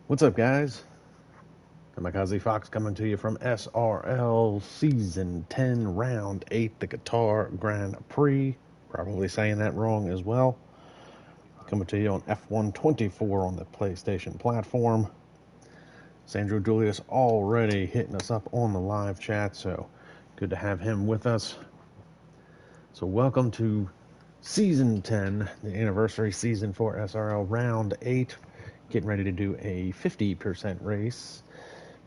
What's up, guys? Kamikaze Fox coming to you from SRL Season 10, Round 8, the Qatar Grand Prix. Probably saying that wrong as well. Coming to you on F124 on the PlayStation platform. Sandro Julius already hitting us up on the live chat, so good to have him with us. So welcome to Season 10, the anniversary season for SRL Round 8. Getting ready to do a 50% race,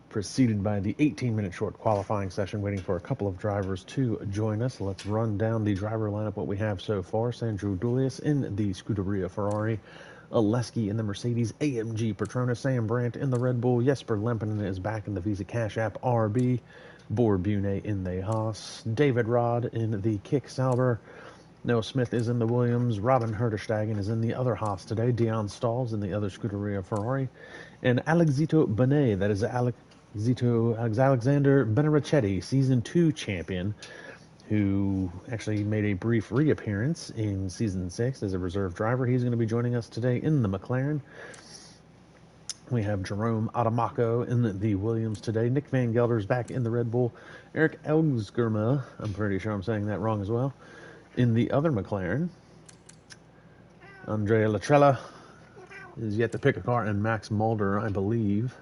preceded by the 18-minute short qualifying session, waiting for a couple of drivers to join us. Let's run down the driver lineup, what we have so far. Sandro Julius in the Scuderia Ferrari, Oleski in the Mercedes AMG Petronas, Sam Brandt in the Red Bull, Jesper Lempinen is back in the Visa Cash App RB, Bor Bune in the Haas, David Rod in the Kick Sauber, Noah Smith is in the Williams, Robin Herterstegen is in the other Haas today, Dion Stalls in the other Scuderia Ferrari, and Alexito Benet, that is Alexander Benarachetti, Season 2 champion, who actually made a brief reappearance in Season 6 as a reserve driver. He's going to be joining us today in the McLaren. We have Jerome Adamaco in the Williams today. Nick Van Gelder's back in the Red Bull. Eric Elsgerma, I'm pretty sure I'm saying that wrong as well, in the other McLaren. Andrea Latrella is yet to pick a car, and Max Mulder, I believe,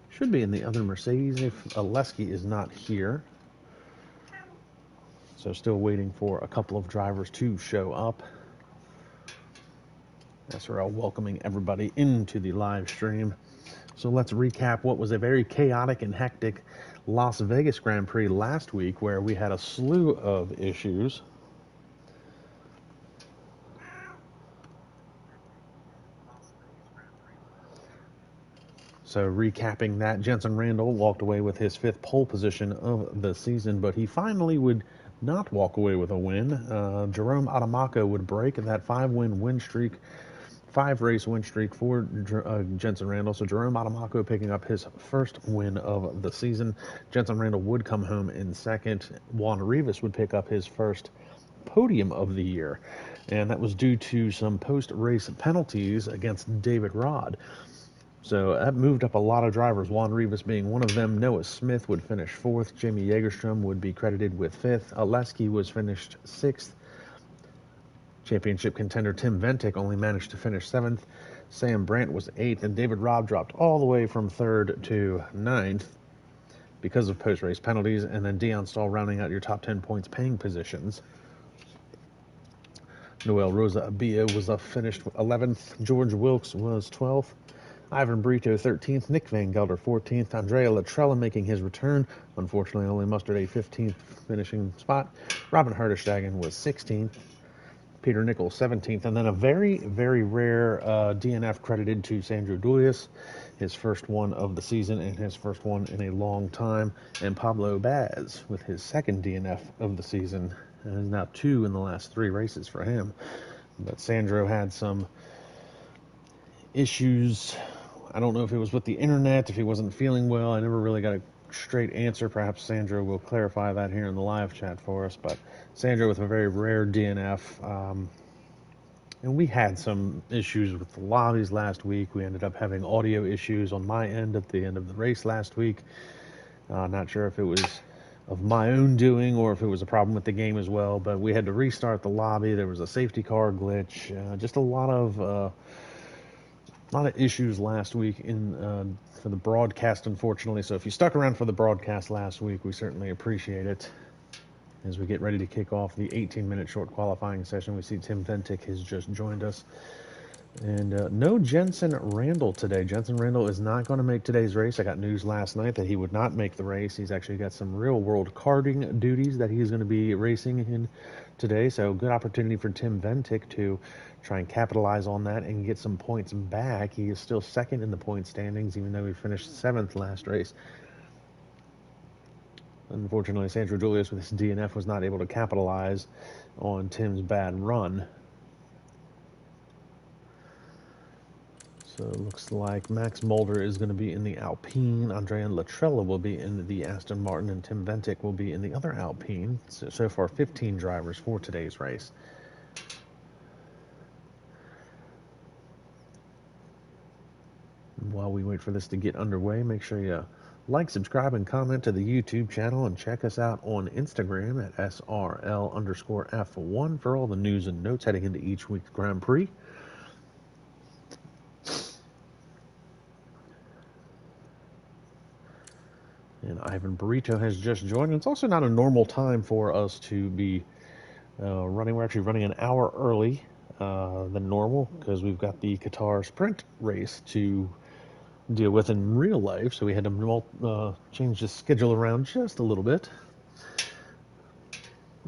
should be in the other Mercedes if Oleski is not here. So still waiting for a couple of drivers to show up. SRL welcoming everybody into the live stream. So let's recap what was a very chaotic and hectic Las Vegas Grand Prix last week, where we had a slew of issues. So recapping that, Jenson Randall walked away with his 5th pole position of the season, but he finally would not walk away with a win. Jerome Adamaco would break that 5-race win streak for Jenson Randall. So Jerome Adamaco picking up his first win of the season. Jenson Randall would come home in second. Juan Rivas would pick up his first podium of the year, and that was due to some post-race penalties against David Rod. So that moved up a lot of drivers, Juan Rivas being one of them. Noah Smith would finish 4th. Jamie Jagerstrom would be credited with 5th. Oleski was finished 6th. Championship contender Tim Ventic only managed to finish 7th. Sam Brandt was 8th, and David Robb dropped all the way from 3rd to 9th because of post-race penalties, and then Dion Stahl rounding out your top 10 points paying positions. Noel Rosa Abia was finished 11th. George Wilkes was 12th. Ivan Brito 13th, Nick Van Gelder 14th, Andrea Latrella making his return, unfortunately only mustered a 15th finishing spot. Robin Herterstegen was 16th, Peter Nichols 17th, and then a very, very rare DNF credited to Sandro Julius, his first one of the season and his first one in a long time, and Pablo Baz with his second DNF of the season, and is now 2 in the last 3 races for him. But Sandro had some issues. I don't know if it was with the internet, if he wasn't feeling well. I never really got a straight answer. Perhaps Sandro will clarify that here in the live chat for us. But Sandro with a very rare DNF. And we had some issues with the lobbies last week. We ended up having audio issues on my end at the end of the race last week. Not sure if it was of my own doing or if it was a problem with the game as well. But we had to restart the lobby. There was a safety car glitch. Just a lot of issues last week for the broadcast, unfortunately. So if you stuck around for the broadcast last week, we certainly appreciate it. As we get ready to kick off the 18-minute short qualifying session, we see Tim Ventic has just joined us. And no Jenson Randall today. Jenson Randall is not going to make today's race. I got news last night that he would not make the race. He's actually got some real-world karting duties that he's going to be racing in today. So good opportunity for Tim Ventic to try and capitalize on that and get some points back. He is still 2nd in the point standings, even though he finished 7th last race. Unfortunately, Sandro Julius with his DNF was not able to capitalize on Tim's bad run. So it looks like Max Mulder is going to be in the Alpine, Andrea Latrella will be in the Aston Martin, and Tim Ventic will be in the other Alpine. So far 15 drivers for today's race. While we wait for this to get underway, make sure you like, subscribe, and comment to the YouTube channel, and check us out on Instagram at SRL_F1 for all the news and notes heading into each week's Grand Prix. And Ivan Burrito has just joined. It's also not a normal time for us to be running. We're actually running an hour early than normal because we've got the Qatar sprint race to deal with in real life. So we had to change the schedule around just a little bit.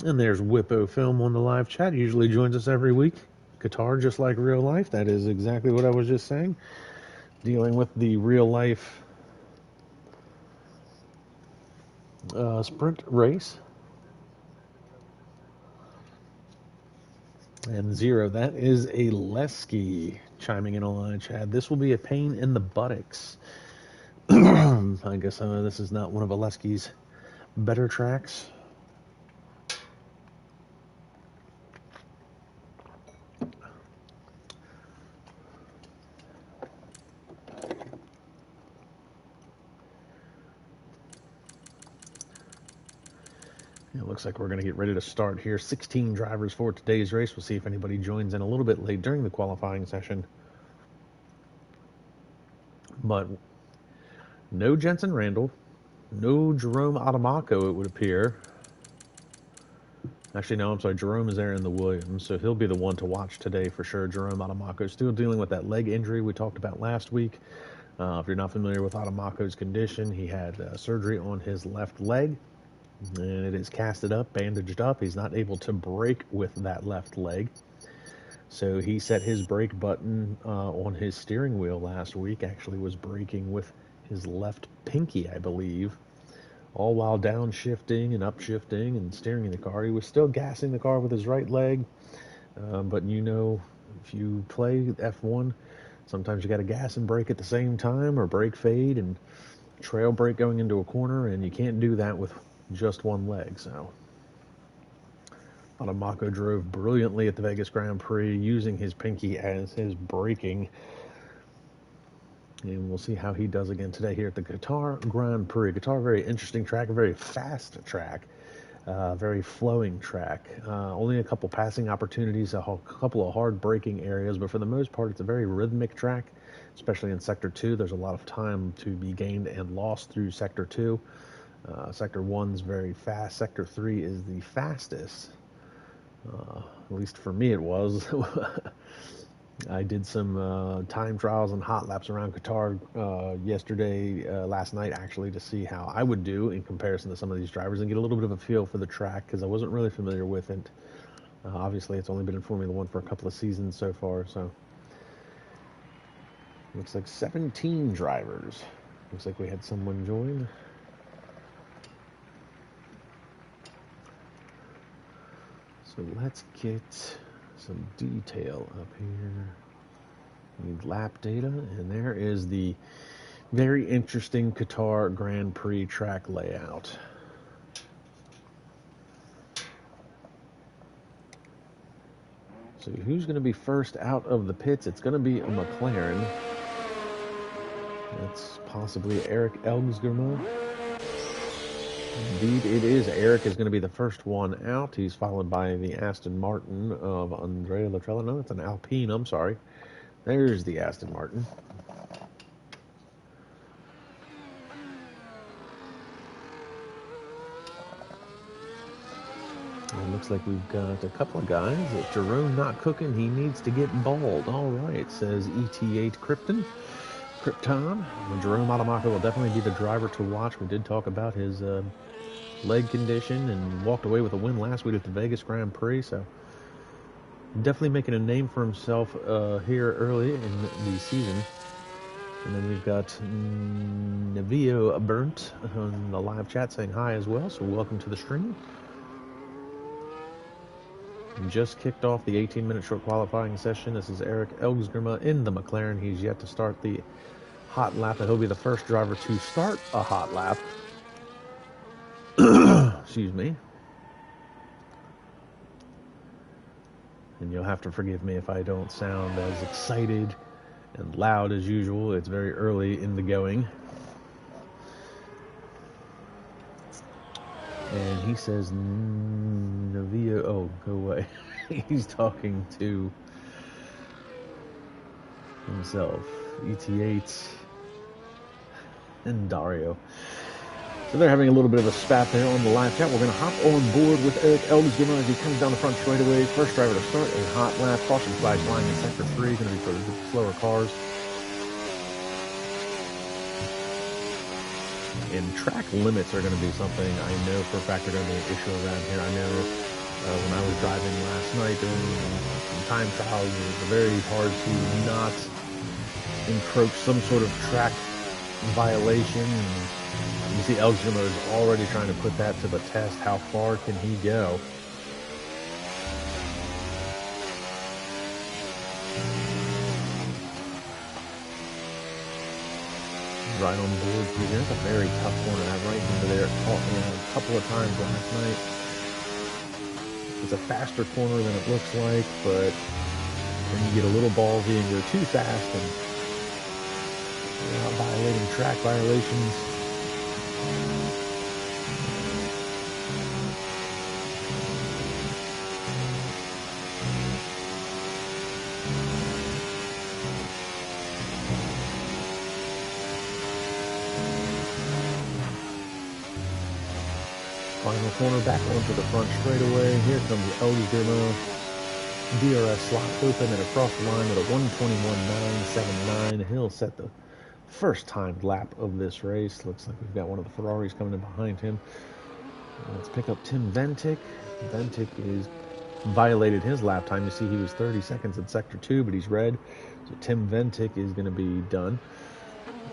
And there's Whippo Film on the live chat. He usually joins us every week. Qatar, just like real life. That is exactly what I was just saying. Dealing with the real life sprint race. And Zero, that is a Lesky chiming in on live chat. This will be a pain in the buttocks. I guess this is not one of Alesky's better tracks. It looks like we're going to get ready to start here. 16 drivers for today's race. We'll see if anybody joins in a little bit late during the qualifying session. But no Jensen Randall, no Jerome Adamaco, it would appear. Actually, no, I'm sorry. Jerome is there in the Williams, so he'll be the one to watch today for sure. Jerome Adamaco still dealing with that leg injury we talked about last week. If you're not familiar with Adamaco's condition, he had surgery on his left leg. And it is casted up, bandaged up. He's not able to brake with that left leg. So he set his brake button on his steering wheel last week. Actually was braking with his left pinky, I believe. All while downshifting and upshifting and steering the car. He was still gassing the car with his right leg. But you know, if you play F1, sometimes you got to gas and brake at the same time, or brake fade and trail brake going into a corner, and you can't do that with just one leg. So Adamaco drove brilliantly at the Vegas Grand Prix using his pinky as his braking, and we'll see how he does again today here at the Qatar Grand Prix. Qatar, very interesting track, a very fast track, very flowing track. Only a couple passing opportunities, a couple of hard braking areas, but for the most part it's a very rhythmic track, especially in Sector 2. There's a lot of time to be gained and lost through Sector 2. Sector 1's very fast. Sector 3 is the fastest. At least for me it was. I did some time trials and hot laps around Qatar last night actually, to see how I would do in comparison to some of these drivers and get a little bit of a feel for the track, because I wasn't really familiar with it. Obviously it's only been in Formula 1 for a couple of seasons so far, so looks like 17 drivers. Looks like we had someone join. So let's get some detail up here. We need lap data, and there is the very interesting Qatar Grand Prix track layout. So who's going to be first out of the pits? It's going to be a McLaren. That's possibly Eric Elmsgerma. Indeed, it is. Eric is going to be the first one out. He's followed by the Aston Martin of Andrea Latrella. No, it's an Alpine. I'm sorry. There's the Aston Martin. It looks like we've got a couple of guys. If Jerome not cooking, he needs to get bald. All right, says ET8 Krypton. Krypton. Jerome Adamaco will definitely be the driver to watch. We did talk about his leg condition and walked away with a win last week at the Vegas Grand Prix, so definitely making a name for himself here early in the season. And then we've got Navio Burnt on the live chat saying hi as well, so welcome to the stream. Just kicked off the 18-minute short qualifying session. This is Eric Elmsgerma in the McLaren. He's yet to start the hot lap, and he'll be the first driver to start a hot lap. Excuse me. And you'll have to forgive me if I don't sound as excited and loud as usual. It's very early in the going. And he says, Navia, oh, go away. He's talking to himself, ET8, and Dario. So they're having a little bit of a spat there on the live chat. We're going to hop on board with Eric Elgesgimmer as he comes down the front straightaway. First driver to start a hot lap. Caution flag flying in sector 3. Going to be for the slower cars. And track limits are going to be something I know for a fact are going to be an issue around here. I know when I was driving last night during some time trials, it was very hard to not encroach some sort of track violation. And you see Elgesgimmer is already trying to put that to the test. How far can he go? Right on board here. That's a very tough corner. That right into there caught me a couple of times last night. It's a faster corner than it looks like, but when you get a little ballsy and go too fast and you're not violating track violations, final corner back onto the front straightaway. Here comes Elgesgimmer. DRS slot open and across the line at a 1:21.979. He'll set the first timed lap of this race. Looks like we've got one of the Ferraris coming in behind him. Let's pick up Tim Ventic. Ventic is violated his lap time. You see he was 30 seconds in sector 2, but he's red. So Tim Ventic is going to be done.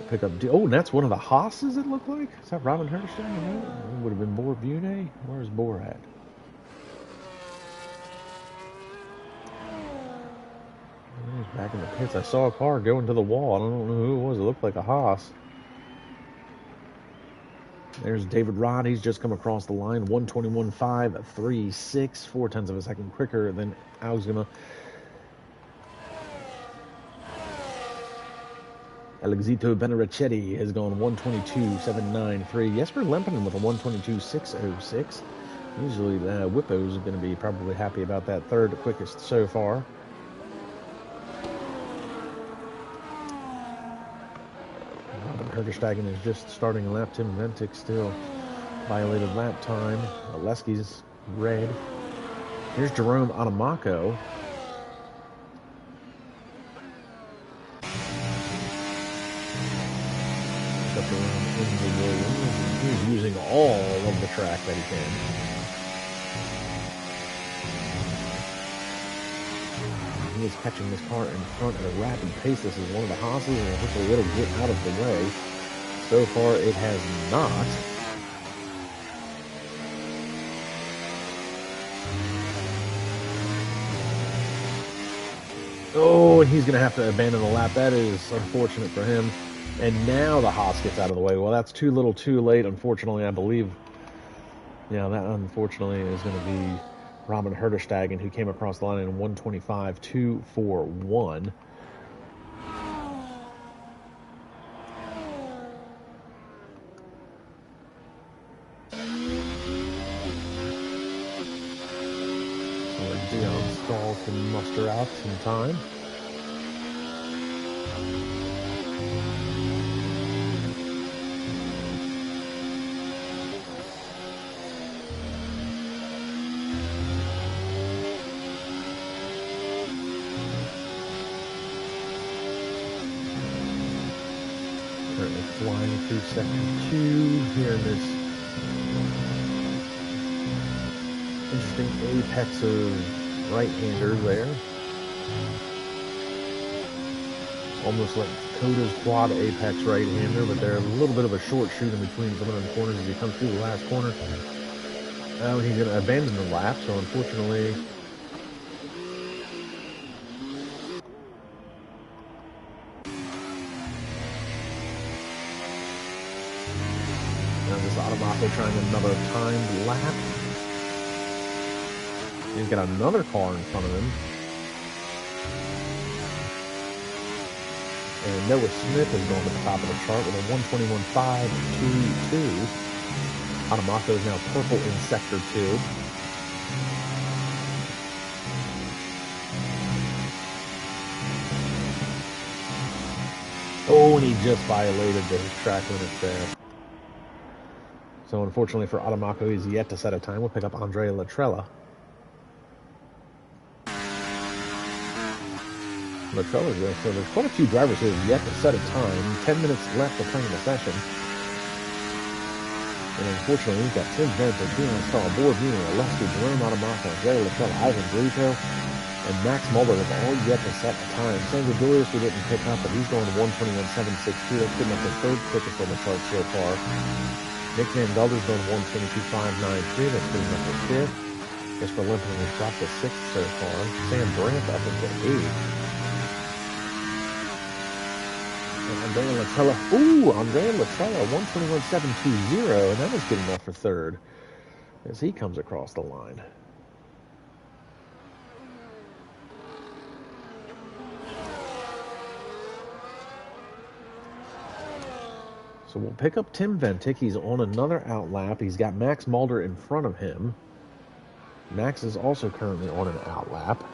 Pick up. Oh, and that's one of the Haas's, it looked like. Is that Robin Herstein? It would have been Boer Bune. Where's Boer at? He's back in the pits. I saw a car go into the wall. I don't know who it was. It looked like a Haas. There's David Rod. He's just come across the line. 1:21.536. 0.4 of a second quicker than Elgesgimmer. Alexito Benerichetti has gone 1:22.793. Jesper Lempinen with a 1:22.606. Usually Whippos are going to be probably happy about that third quickest so far. Robin Herderstagen is just starting a lap. Tim Ventic still violated lap time. Leski's red. Here's Jerome Adamaco. He's using all of the track that he can. He is catching this car in front at a rapid pace. This is one of the Haas's, and hopefully it'll get out of the way. So far, it has not. Oh, and he's going to have to abandon the lap. That is unfortunate for him. And now the Haas gets out of the way. Well, that's too little too late, unfortunately, I believe. Yeah, that unfortunately is going to be Robin Herderstagen, who came across the line in 1:25.241. So Dion Stahl can muster out some time. Flying through sector 2 here in this interesting apex of right-hander there. Almost like Coda's quad apex right-hander, but they're a little bit of a short shoot in between some of them corners as he comes through the last corner. Now he's going to abandon the lap, so unfortunately Adamaco trying another timed lap. He's got another car in front of him. And Noah Smith is going to the top of the chart with a 121.522. Adamaco is now purple in Sector 2. Oh, and he just violated the track limits there. So unfortunately for Adamaco, he's yet to set a time. We'll pick up Andrea Latrella. Latrella's there, so there's quite a few drivers who have yet to set a time. 10 minutes left to play in the session. And unfortunately, we've got Tim Venter, Dion Starboard, Nino Alessi, Jerome Adamaco, Andrea Latrella, Ivan Brito, and Max Mulder have all yet to set a time. Sandro Julius we didn't pick up, but he's going to 121.762. That's good enough for third quickest on the chart so far. Nick Van Gelder's going 122.593. That's good enough for fifth. Jesper Limpman has dropped to sixth so far. Sam Brandt up into eighth. And Andrea Latrella. Ooh, Andrea Latrella 121.720, and that was good enough for third as he comes across the line. So we'll pick up Tim Ventic. He's on another outlap. He's got Max Mulder in front of him. Max is also currently on an outlap.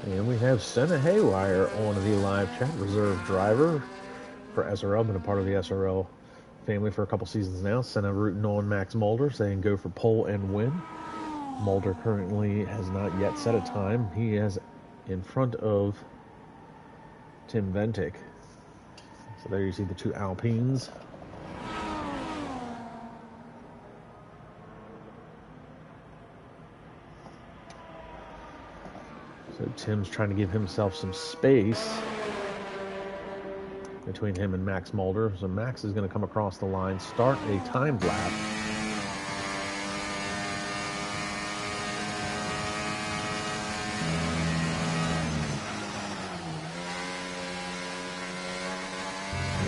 And we have Senna Haywire on the live chat, reserve driver for SRL, been a part of the SRL family for a couple seasons now. Senna rooting on Max Mulder, saying go for pole and win. Mulder currently has not yet set a time. He is in front of Tim Ventic. So there you see the two Alpines. So Tim's trying to give himself some space between him and Max Mulder. So Max is going to come across the line, start a timed lap.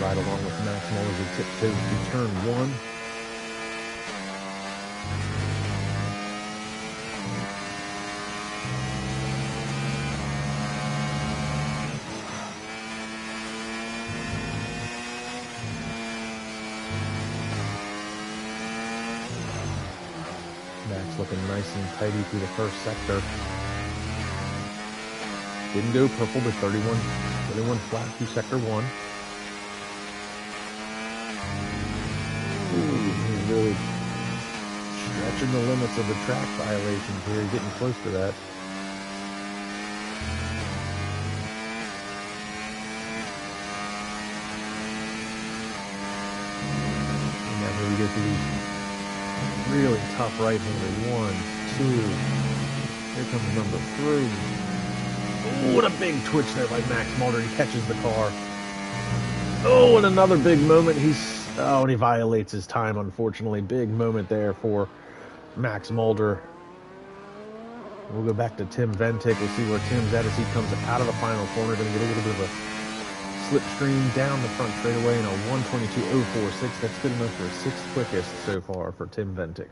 Right along with Max Mulder as he tiptoes to turn one. Max looking nice and tidy through the first sector. Didn't go purple to 31 flat through sector one. He's really stretching the limits of the track violations here, getting close to that. And now here we get to these really tough right-hander. 1, 2. Here comes number 3. Oh, what a big twitch there by Max Mulder. He catches the car. Oh, and another big moment. And he violates his time, unfortunately. Big moment there for Max Mulder. We'll go back to Tim Ventic. We'll see where Tim's at as he comes out of the final corner. Going to get a little bit of a slipstream down the front straightaway in a 122.046. That's good enough for sixth quickest so far for Tim Ventic.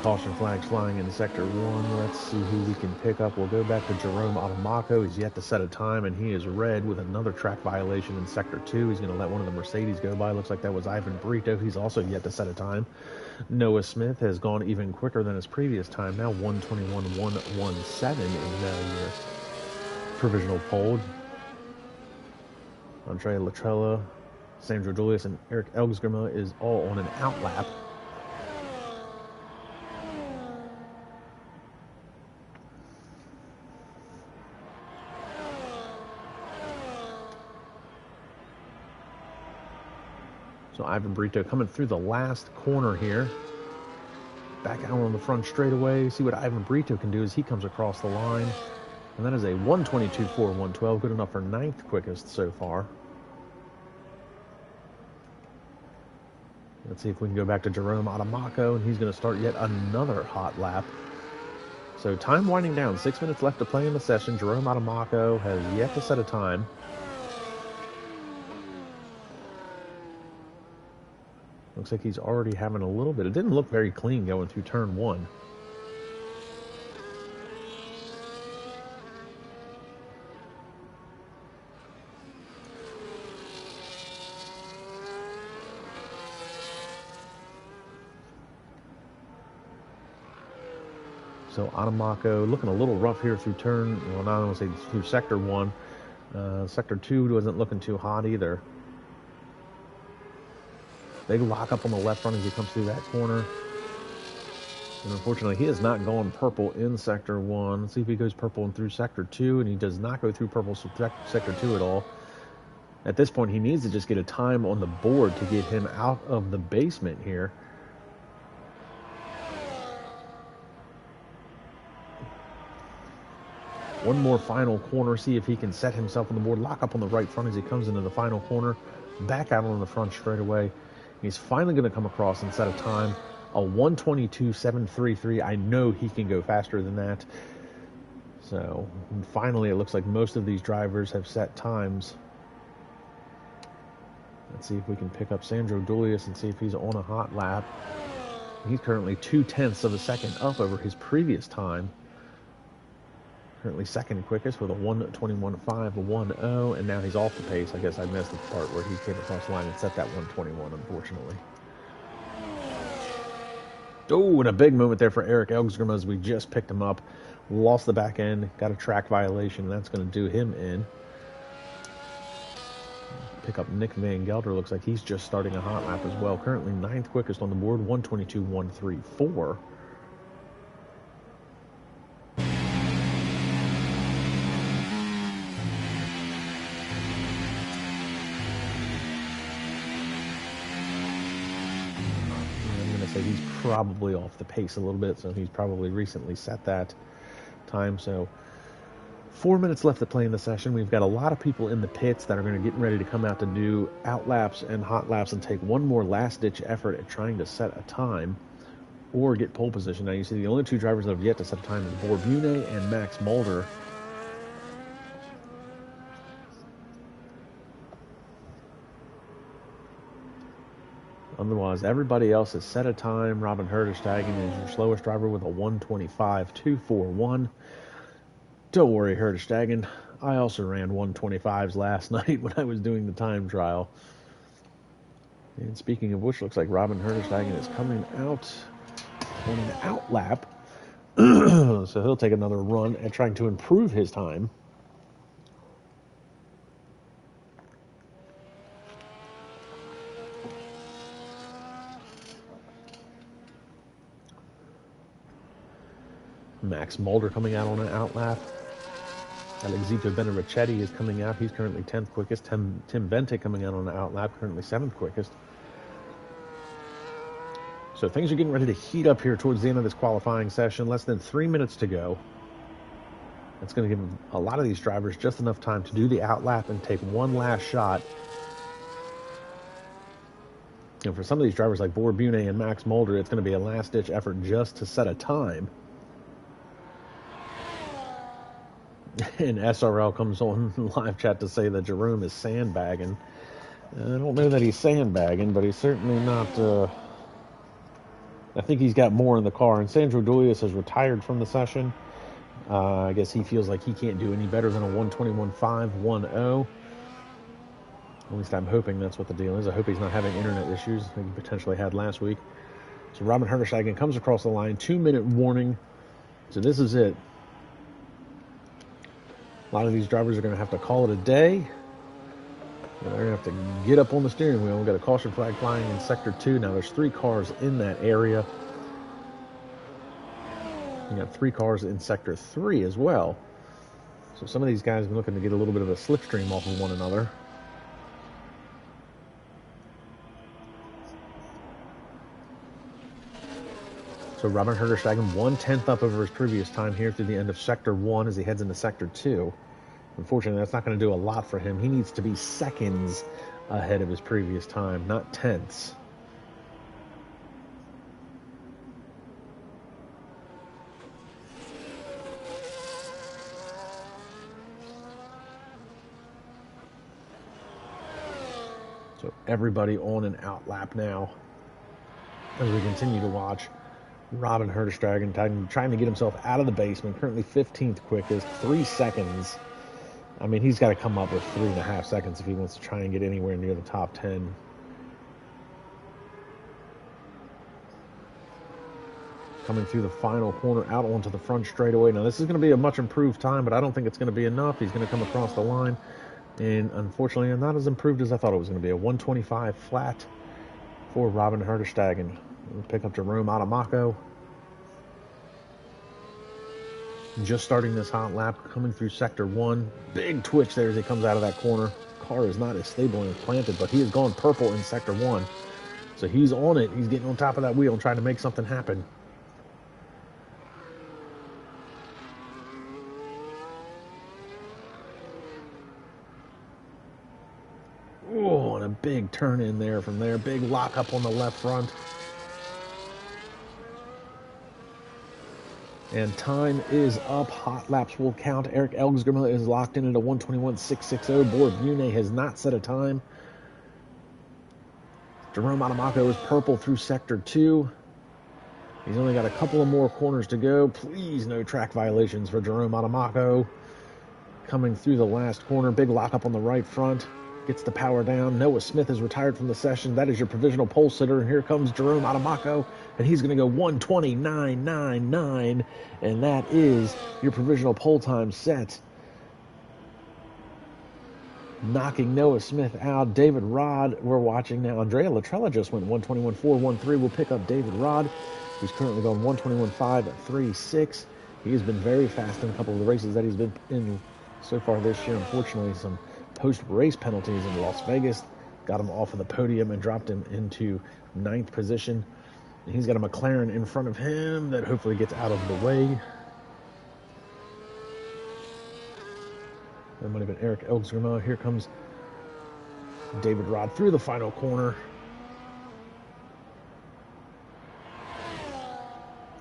Caution flags flying in sector 1. Let's see who we can pick up. We'll go back to Jerome Adamaco. He's yet to set a time, and he is red with another track violation in sector 2. He's going to let one of the Mercedes go by. Looks like that was Ivan Brito. He's also yet to set a time. Noah Smith has gone even quicker than his previous time. Now 121.117 is now your provisional pole. Andrea Latrella, Sandro Julius, and Eric Elgsgrima is all on an outlap. So Ivan Brito coming through the last corner here. Back out on the front straightaway. See what Ivan Brito can do as he comes across the line. And that is a 122.4.112. Good enough for ninth quickest so far. Let's see if we can go back to Jerome Adamaco. And he's going to start yet another hot lap. So time winding down. 6 minutes left to play in the session. Jerome Adamako has yet to set a time. Looks like he's already having a little bit. It didn't look very clean going through turn 1. So Adamako looking a little rough here through turn, well, not only say through sector 1. Sector 2 wasn't looking too hot either. Big lock up on the left front as he comes through that corner. And unfortunately, he has not gone purple in sector 1. Let's see if he goes purple and through sector 2, and he does not go through purple sector 2 at all. At this point, he needs to just get a time on the board to get him out of the basement here. One more final corner, see if he can set himself on the board. Lock up on the right front as he comes into the final corner. Back out on the front straight away. He's finally going to come across and set a time. A 1:22.733. I know he can go faster than that. So, finally, it looks like most of these drivers have set times. Let's see if we can pick up Sandro Dulius and see if he's on a hot lap. He's currently 0.2 of a second up over his previous time. Currently second quickest with a 1:21.510, and now he's off the pace. I guess I missed the part where he came across the line and set that 1:21, unfortunately. Oh, and a big moment there for Eric Elgstrom as we just picked him up. Lost the back end, got a track violation, and that's going to do him in. Pick up Nick Van Gelder. Looks like he's just starting a hot lap as well. Currently 9th quickest on the board, 1:22.134. He's probably off the pace a little bit, so he's probably recently set that time. So 4 minutes left to play in the session. We've got a lot of people in the pits that are going to get ready to come out to do out laps and hot laps and take one more last-ditch effort at trying to set a time or get pole position. Now, you see the only two drivers that have yet to set a time is Borbune and Max Mulder. Otherwise, everybody else has set a time. Robin Herdestegen is your slowest driver with a 1:25.241. Don't worry, Herdestegen. I also ran 1:25s last night when I was doing the time trial. And speaking of which, looks like Robin Herdestegen is coming out on an out lap. So he'll take another run at trying to improve his time. Max Mulder coming out on an out lap. Alexito Benarichetti is coming out. He's currently 10th quickest. Tim Vente coming out on an out lap, currently 7th quickest. So things are getting ready to heat up here towards the end of this qualifying session. Less than 3 minutes to go. That's going to give a lot of these drivers just enough time to do the out lap and take one last shot. And for some of these drivers like Borbune and Max Mulder, it's going to be a last-ditch effort just to set a time. And SRL comes on live chat to say that Jerome is sandbagging. I don't know that he's sandbagging, but he's certainly not... I think he's got more in the car. And Sandro Dulius has retired from the session. I guess he feels like he can't do any better than a 1:21.510. At least I'm hoping that's what the deal is. I hope he's not having internet issues like he potentially had last week. So Robin Herdestegen comes across the line. 2-minute warning. So this is it. A lot of these drivers are going to have to call it a day. They're going to have to get up on the steering wheel. We've got a caution flag flying in Sector 2. Now, there's 3 cars in that area. You got 3 cars in Sector 3 as well. So some of these guys are looking to get a little bit of a slipstream off of one another. So Robin Herdestegen 1/10 up over his previous time here through the end of Sector 1 as he heads into Sector 2. Unfortunately, that's not going to do a lot for him. He needs to be seconds ahead of his previous time, not tenths. everybody on an out lap now as we continue to watch Robin Herderstragen trying to get himself out of the basement. Currently 15th quickest, 3 seconds. I mean, he's got to come up with 3.5 seconds if he wants to try and get anywhere near the top 10. Coming through the final corner out onto the front straightaway. Now, this is going to be a much improved time, but I don't think it's going to be enough. He's going to come across the line, and unfortunately, not as improved as I thought it was going to be. A 125 flat for Robin Herderstragen. We'll pick up Jerome Adamako. Just starting this hot lap, coming through sector 1. Big twitch there as he comes out of that corner. Car is not as stable and planted, but he has gone purple in sector 1. So he's on it. He's getting on top of that wheel and trying to make something happen. Oh, and a big turn in there from there. Big lock up on the left front. And time is up. Hot laps will count. Eric Elgsgrim is locked in at a 1:21.660. Board Mune has not set a time. Jerome Adamako is purple through sector 2. He's only got a couple of more corners to go. Please, no track violations for Jerome Adamako. Coming through the last corner. Big lockup on the right front. Gets the power down. Noah Smith is retired from the session. That is your provisional pole sitter. And here comes Jerome Adamako. And he's going to go 1:29.99. And that is your provisional pole time set. Knocking Noah Smith out. David Rod, we're watching now. Andrea Latrella just went 1:21.413. We'll pick up David Rod, who's currently going 1:21.536. He has been very fast in a couple of the races that he's been in so far this year. Unfortunately, some post-race penalties in Las Vegas got him off of the podium and dropped him into 9th position. And he's got a McLaren in front of him that hopefully gets out of the way. That might have been Eric Elgsgrim. Here comes David Rod through the final corner.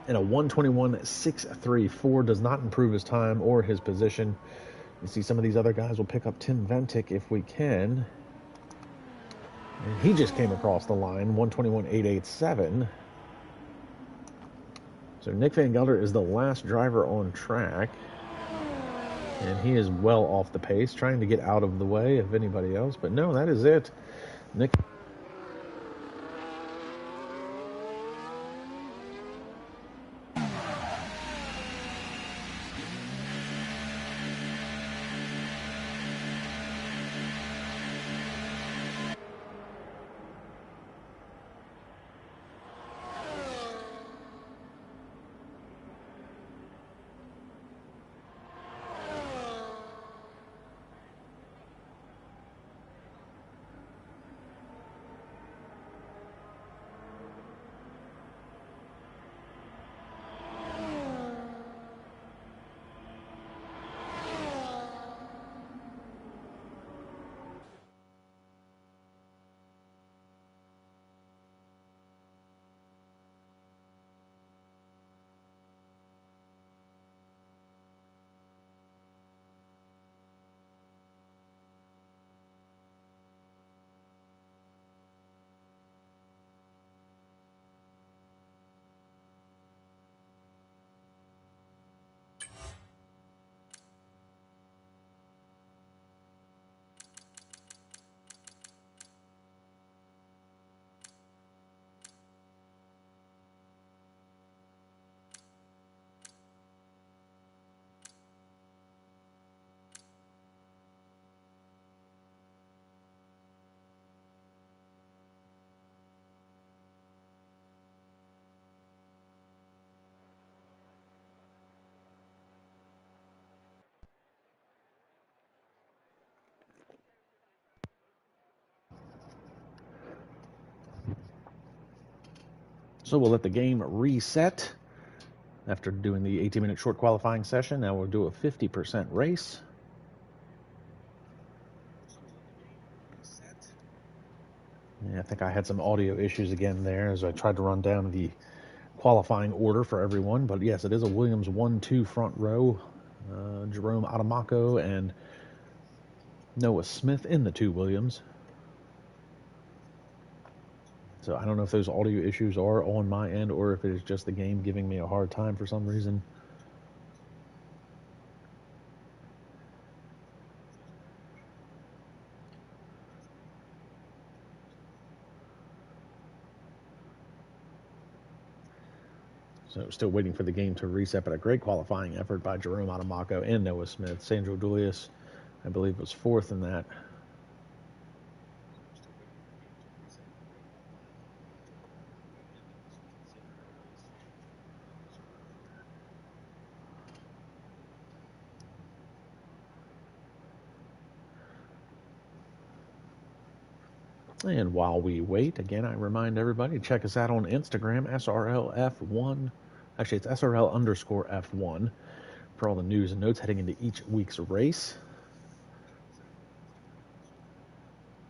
And a 1:21.634 does not improve his time or his position. You see some of these other guys will pick up Tim Ventic if we can. And he just came across the line, 1:21.887. So Nick Van Gelder is the last driver on track. And he is well off the pace, trying to get out of the way of anybody else. But no, that is it. Nick. So we'll let the game reset after doing the 18-minute short qualifying session. Now we'll do a 50% race. Yeah, I think I had some audio issues again there as I tried to run down the qualifying order for everyone. But yes, it is a Williams 1-2 front row. Jerome Adamako and Noah Smith in the two Williams. So I don't know if those audio issues are on my end or if it is just the game giving me a hard time for some reason. So still waiting for the game to reset, but a great qualifying effort by Jerome Adamaco and Noah Smith. Sandro Dulius, I believe, was fourth in that. And while we wait, again, I remind everybody, check us out on Instagram, SRLF1. Actually, it's SRL_F1 for all the news and notes heading into each week's race.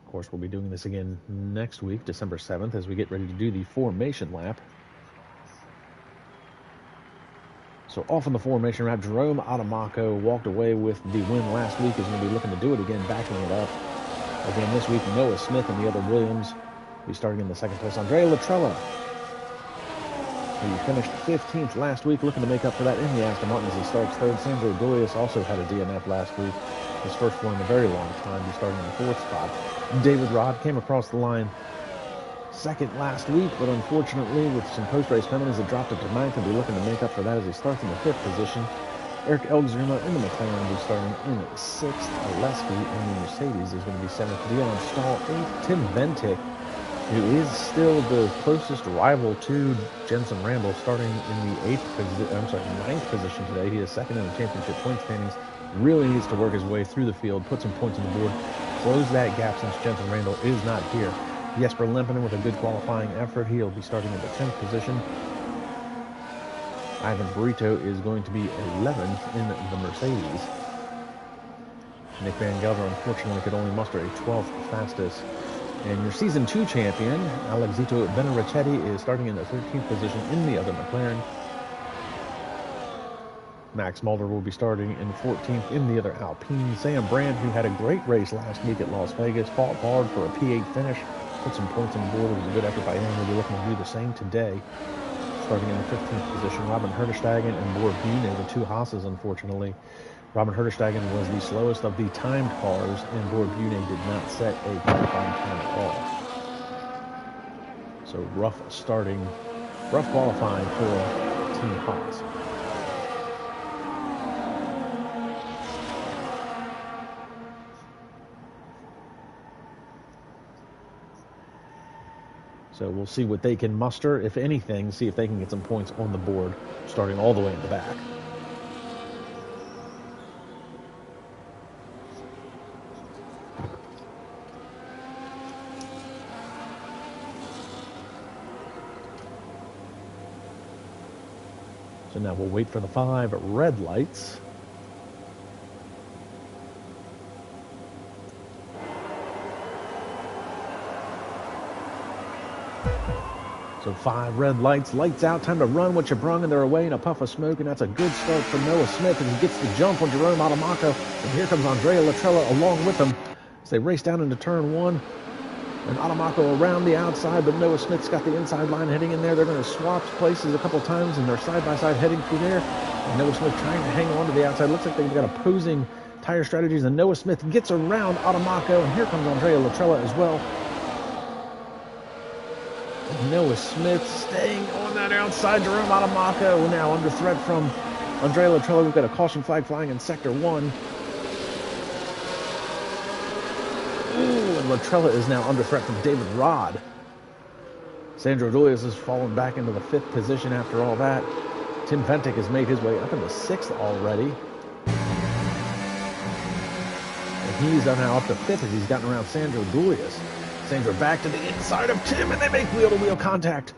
Of course, we'll be doing this again next week, December 7th, as we get ready to do the formation lap. So off on the formation lap, Jerome Adamaco walked away with the win last week. Is going to be looking to do it again, backing it up. Again, this week, Noah Smith and the other Williams will be starting in the second place. Andrea Latrella, who finished 15th last week, looking to make up for that in the Aston Martin as he starts third. Sandro Dulius also had a DNF last week, his first one in a very long time. He's starting in the fourth spot. David Rod came across the line second last week, but unfortunately, with some post-race penalties, it dropped it to ninth and be looking to make up for that as he starts in the fifth position. Eric Elgzuma in the McLaren will be starting in sixth. Oleski in the Mercedes is going to be seventh. Dion Stahl eighth. Tim Ventic, who is still the closest rival to Jenson Randall, starting in the ninth position today. He is second in the championship point standings. Really needs to work his way through the field, put some points on the board, close that gap since Jenson Randall is not here. Jesper Lempinen with a good qualifying effort. He'll be starting in the 10th position. Ivan Brito is going to be 11th in the Mercedes. Nick Van Gelder, unfortunately, could only muster a 12th fastest. And your Season 2 champion, Alexito Benarichetti, is starting in the 13th position in the other McLaren. Max Mulder will be starting in 14th in the other Alpine. Sam Brand, who had a great race last week at Las Vegas, fought hard for a P8 finish, put some points on the board. It was a good effort by him. We'll be looking to do the same today. Starting in the 15th position, Robin Herderstegen and Boer Bune, the two Haas's, unfortunately. Robin Herderstegen was the slowest of the timed cars, and Boer Bune did not set a qualifying time at all. So rough qualifying for Team Haas. So we'll see what they can muster, if anything, see if they can get some points on the board, starting all the way in the back. So now we'll wait for the 5 red lights. So 5 red lights, lights out, time to run what you brung, and they're away in a puff of smoke, and that's a good start for Noah Smith, and he gets the jump on Jerome Adamaco, and here comes Andrea Latrella along with him as they race down into turn 1, and Adamaco around the outside, but Noah Smith's got the inside line heading in there. They're going to swap places a couple times, and they're side-by-side heading through there, and Noah Smith trying to hang on to the outside. Looks like they've got opposing tire strategies, and Noah Smith gets around Adamaco, and here comes Andrea Latrella as well. Noah Smith staying on that outside. Jerome Adamaco now under threat from Andrea Latrella. We've got a caution flag flying in Sector 1. Ooh, and Latrella is now under threat from David Rod. Sandro Dulius has fallen back into the 5th position after all that. Tim Ventic has made his way up into 6th already. And he's now up to 5th as he's gotten around Sandro Dulius. Sandro back to the inside of Tim, and they make wheel-to-wheel contact.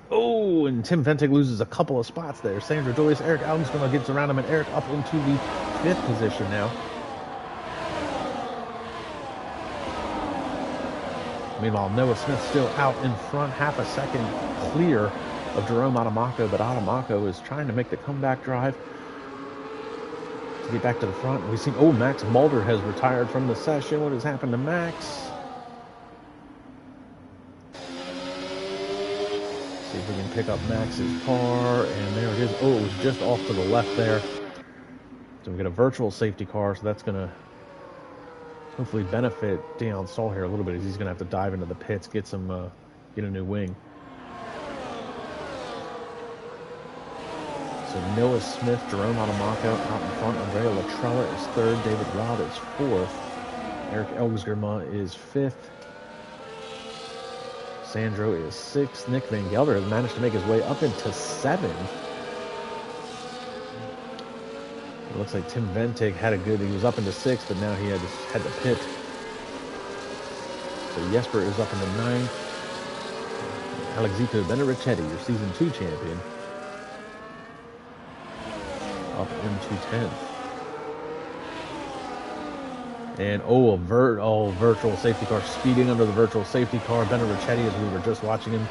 Oh, and Tim Ventic loses a couple of spots there. Sandro Dulius, Eric Almstrom gets around him, and Eric up into the 5th position now. Meanwhile, Noah Smith still out in front, half a second clear of Jerome Adamaco, but Adamaco is trying to make the comeback drive to get back to the front. We've seen, Max Mulder has retired from the session. What has happened to Max? See if we can pick up Max's car, and there it is. Oh, it was just off to the left there. So we get a virtual safety car, so that's going to hopefully benefit Dion Stahl here a little bit, as he's going to have to dive into the pits, get a new wing. So Noah Smith, Jerome Adamako out in front. Andrea Latrella is third. David Rod is fourth. Eric Elgsgerma is fifth. Sandro is sixth. Nick Van Gelder has managed to make his way up into seventh. It looks like Tim Ventig he was up into sixth, but now he had to pit. So Jesper is up into ninth. Alexito Benerichetti, your season 2 champion, up into 10th. And a virtual safety car speeding under the virtual safety car. Benerichetti, as we were just watching him,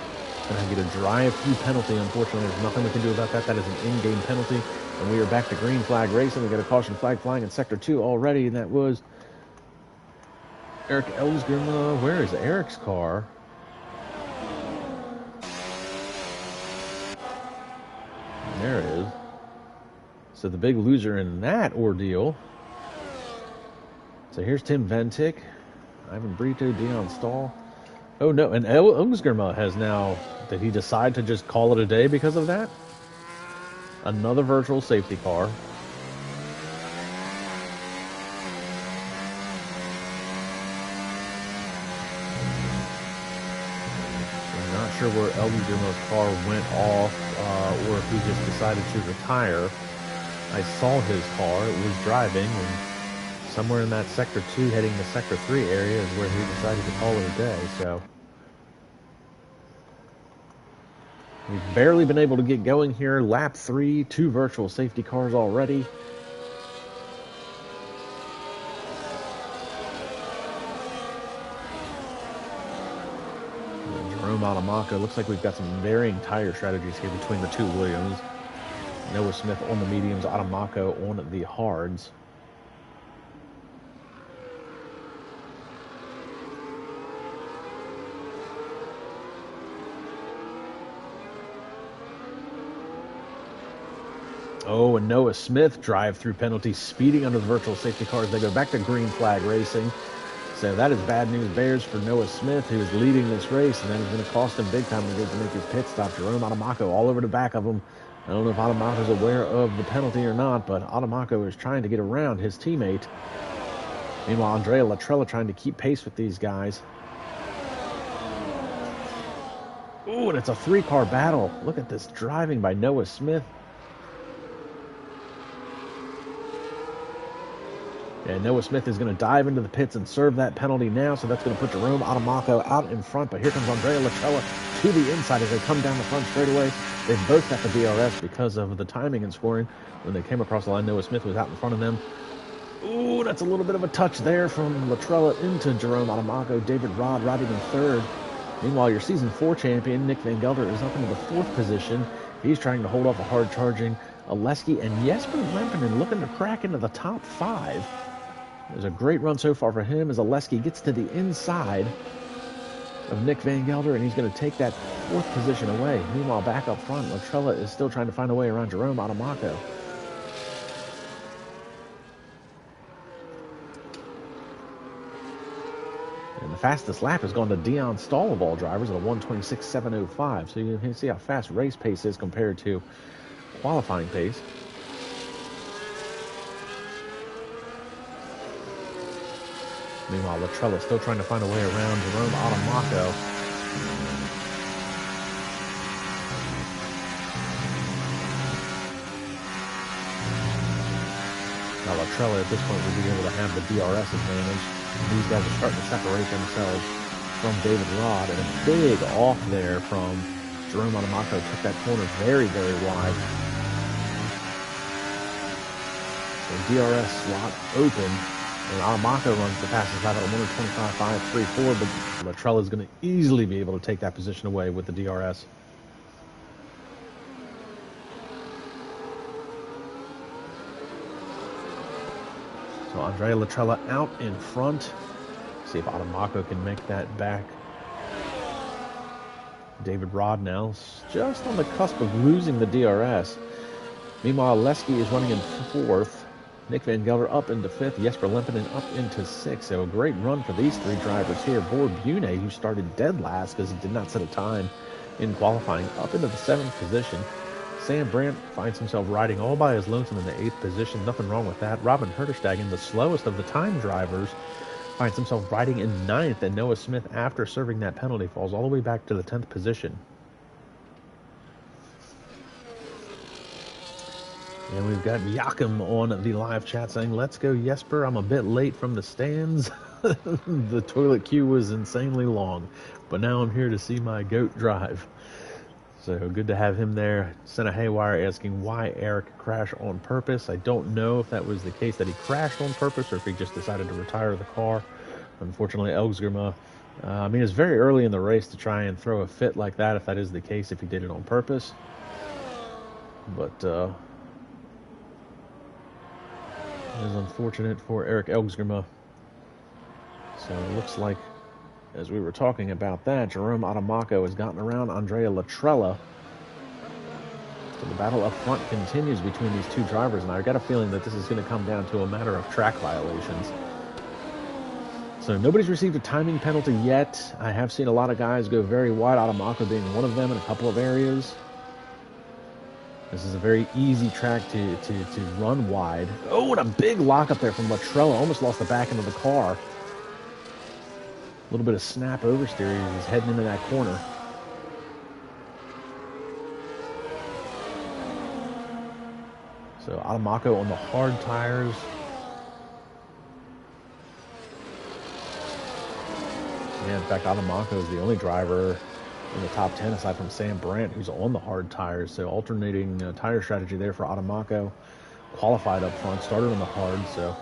going to get a drive-through penalty. Unfortunately, there's nothing we can do about that. That is an in-game penalty. And we are back to green flag racing. We got a caution flag flying in Sector 2 already, and that was Eric Elgsgerma. Where is Eric's car? And there it is. So the big loser in that ordeal. So here's Tim Ventic, Ivan Brito, Dion Stahl. Oh no, and Elgsgerma has now, did he decide to just call it a day because of that? Another virtual safety car. I'm not sure where Elgsgerma's car went off, or if he just decided to retire. I saw his car, it was driving, and somewhere in that Sector 2 heading to Sector 3 area is where he decided to call it a day, so. We've barely been able to get going here. Lap 3, 2 virtual safety cars already. And Jerome Adamako, looks like we've got some varying tire strategies here between the two Williams. Noah Smith on the mediums, Adamako on the hards. Oh, and Noah Smith drive-through penalty, speeding under the virtual safety cars. They go back to green flag racing. So that is bad news bears for Noah Smith, who is leading this race, and that is going to cost him big time when he goes to make his pit stop. Jerome Adamako all over the back of him. I don't know if Adamako is aware of the penalty or not, but Adamako is trying to get around his teammate. Meanwhile, Andrea Latrella trying to keep pace with these guys. Ooh, and it's a 3-car battle. Look at this driving by Noah Smith. And Noah Smith is going to dive into the pits and serve that penalty now, so that's going to put Jerome Adamako out in front. But here comes Andrea Latrella to the inside as they come down the front straightaway. They've both got the DRS because of the timing and scoring. When they came across the line, Noah Smith was out in front of them. Ooh, that's a little bit of a touch there from Latrella into Jerome Adamako. David Rod riding in third. Meanwhile, your Season 4 champion, Nick Van Gelder, is up into the 4th position. He's trying to hold off a hard-charging Oleski, and Jesper Lempinen looking to crack into the top 5. There's a great run so far for him as Oleski gets to the inside of Nick Van Gelder, and he's going to take that 4th position away. Meanwhile, back up front, Latrella is still trying to find a way around Jerome Adamako. And the fastest lap has gone to Dion Stahl of all drivers at a 1:26.705. So you can see how fast race pace is compared to qualifying pace. Meanwhile, Latrella still trying to find a way around Jerome Adamako. Now Latrella at this point will be able to have the DRS advantage. These guys are starting to separate themselves from David Rod, and a big off there from Jerome Adamako. Took that corner very, very wide. So DRS slot open. And Adamako runs the fastest lap at a 1:25.534, but Latrella is going to easily be able to take that position away with the DRS. So Andrea Latrella out in front. See if Adamako can make that back. David Rod now just on the cusp of losing the DRS. Meanwhile, Leski is running in 4th. Nick Van Gelder up into 5th. Jesper Lempinen up into 6th. So a great run for these 3 drivers here. Boer Bune, who started dead last because he did not set a time in qualifying, up into the 7th position. Sam Brandt finds himself riding all by his lonesome in the 8th position. Nothing wrong with that. Robin Herterstegen, the slowest of the time drivers, finds himself riding in 9th. And Noah Smith, after serving that penalty, falls all the way back to the 10th position. And we've got Joachim on the live chat saying, "Let's go, Jesper. I'm a bit late from the stands. The toilet queue was insanely long, but now I'm here to see my GOAT drive." So good to have him there. Senna Haywire asking why Eric crashed on purpose. I don't know if that was the case that he crashed on purpose or if he just decided to retire the car. Unfortunately, Elgsgerma, it's very early in the race to try and throw a fit like that if that is the case, if he did it on purpose. But it is unfortunate for Eric Elgsgerma. So it looks like, as we were talking about that, Jerome Adamaco has gotten around Andrea Latrella. So the battle up front continues between these 2 drivers, and I got a feeling that this is going to come down to a matter of track violations. So nobody's received a timing penalty yet. I have seen a lot of guys go very wide, Adamaco being one of them in a couple of areas. This is a very easy track to run wide. Oh, what a big lock up there from Latrella. Almost lost the back end of the car. A little bit of snap oversteer. He's heading into that corner. So Adamaco on the hard tires. Yeah, in fact, Adamaco is the only driver in the top 10 aside from Sam Brandt, who's on the hard tires. So alternating tire strategy there for Adamaco. Qualified up front, started on the hard, so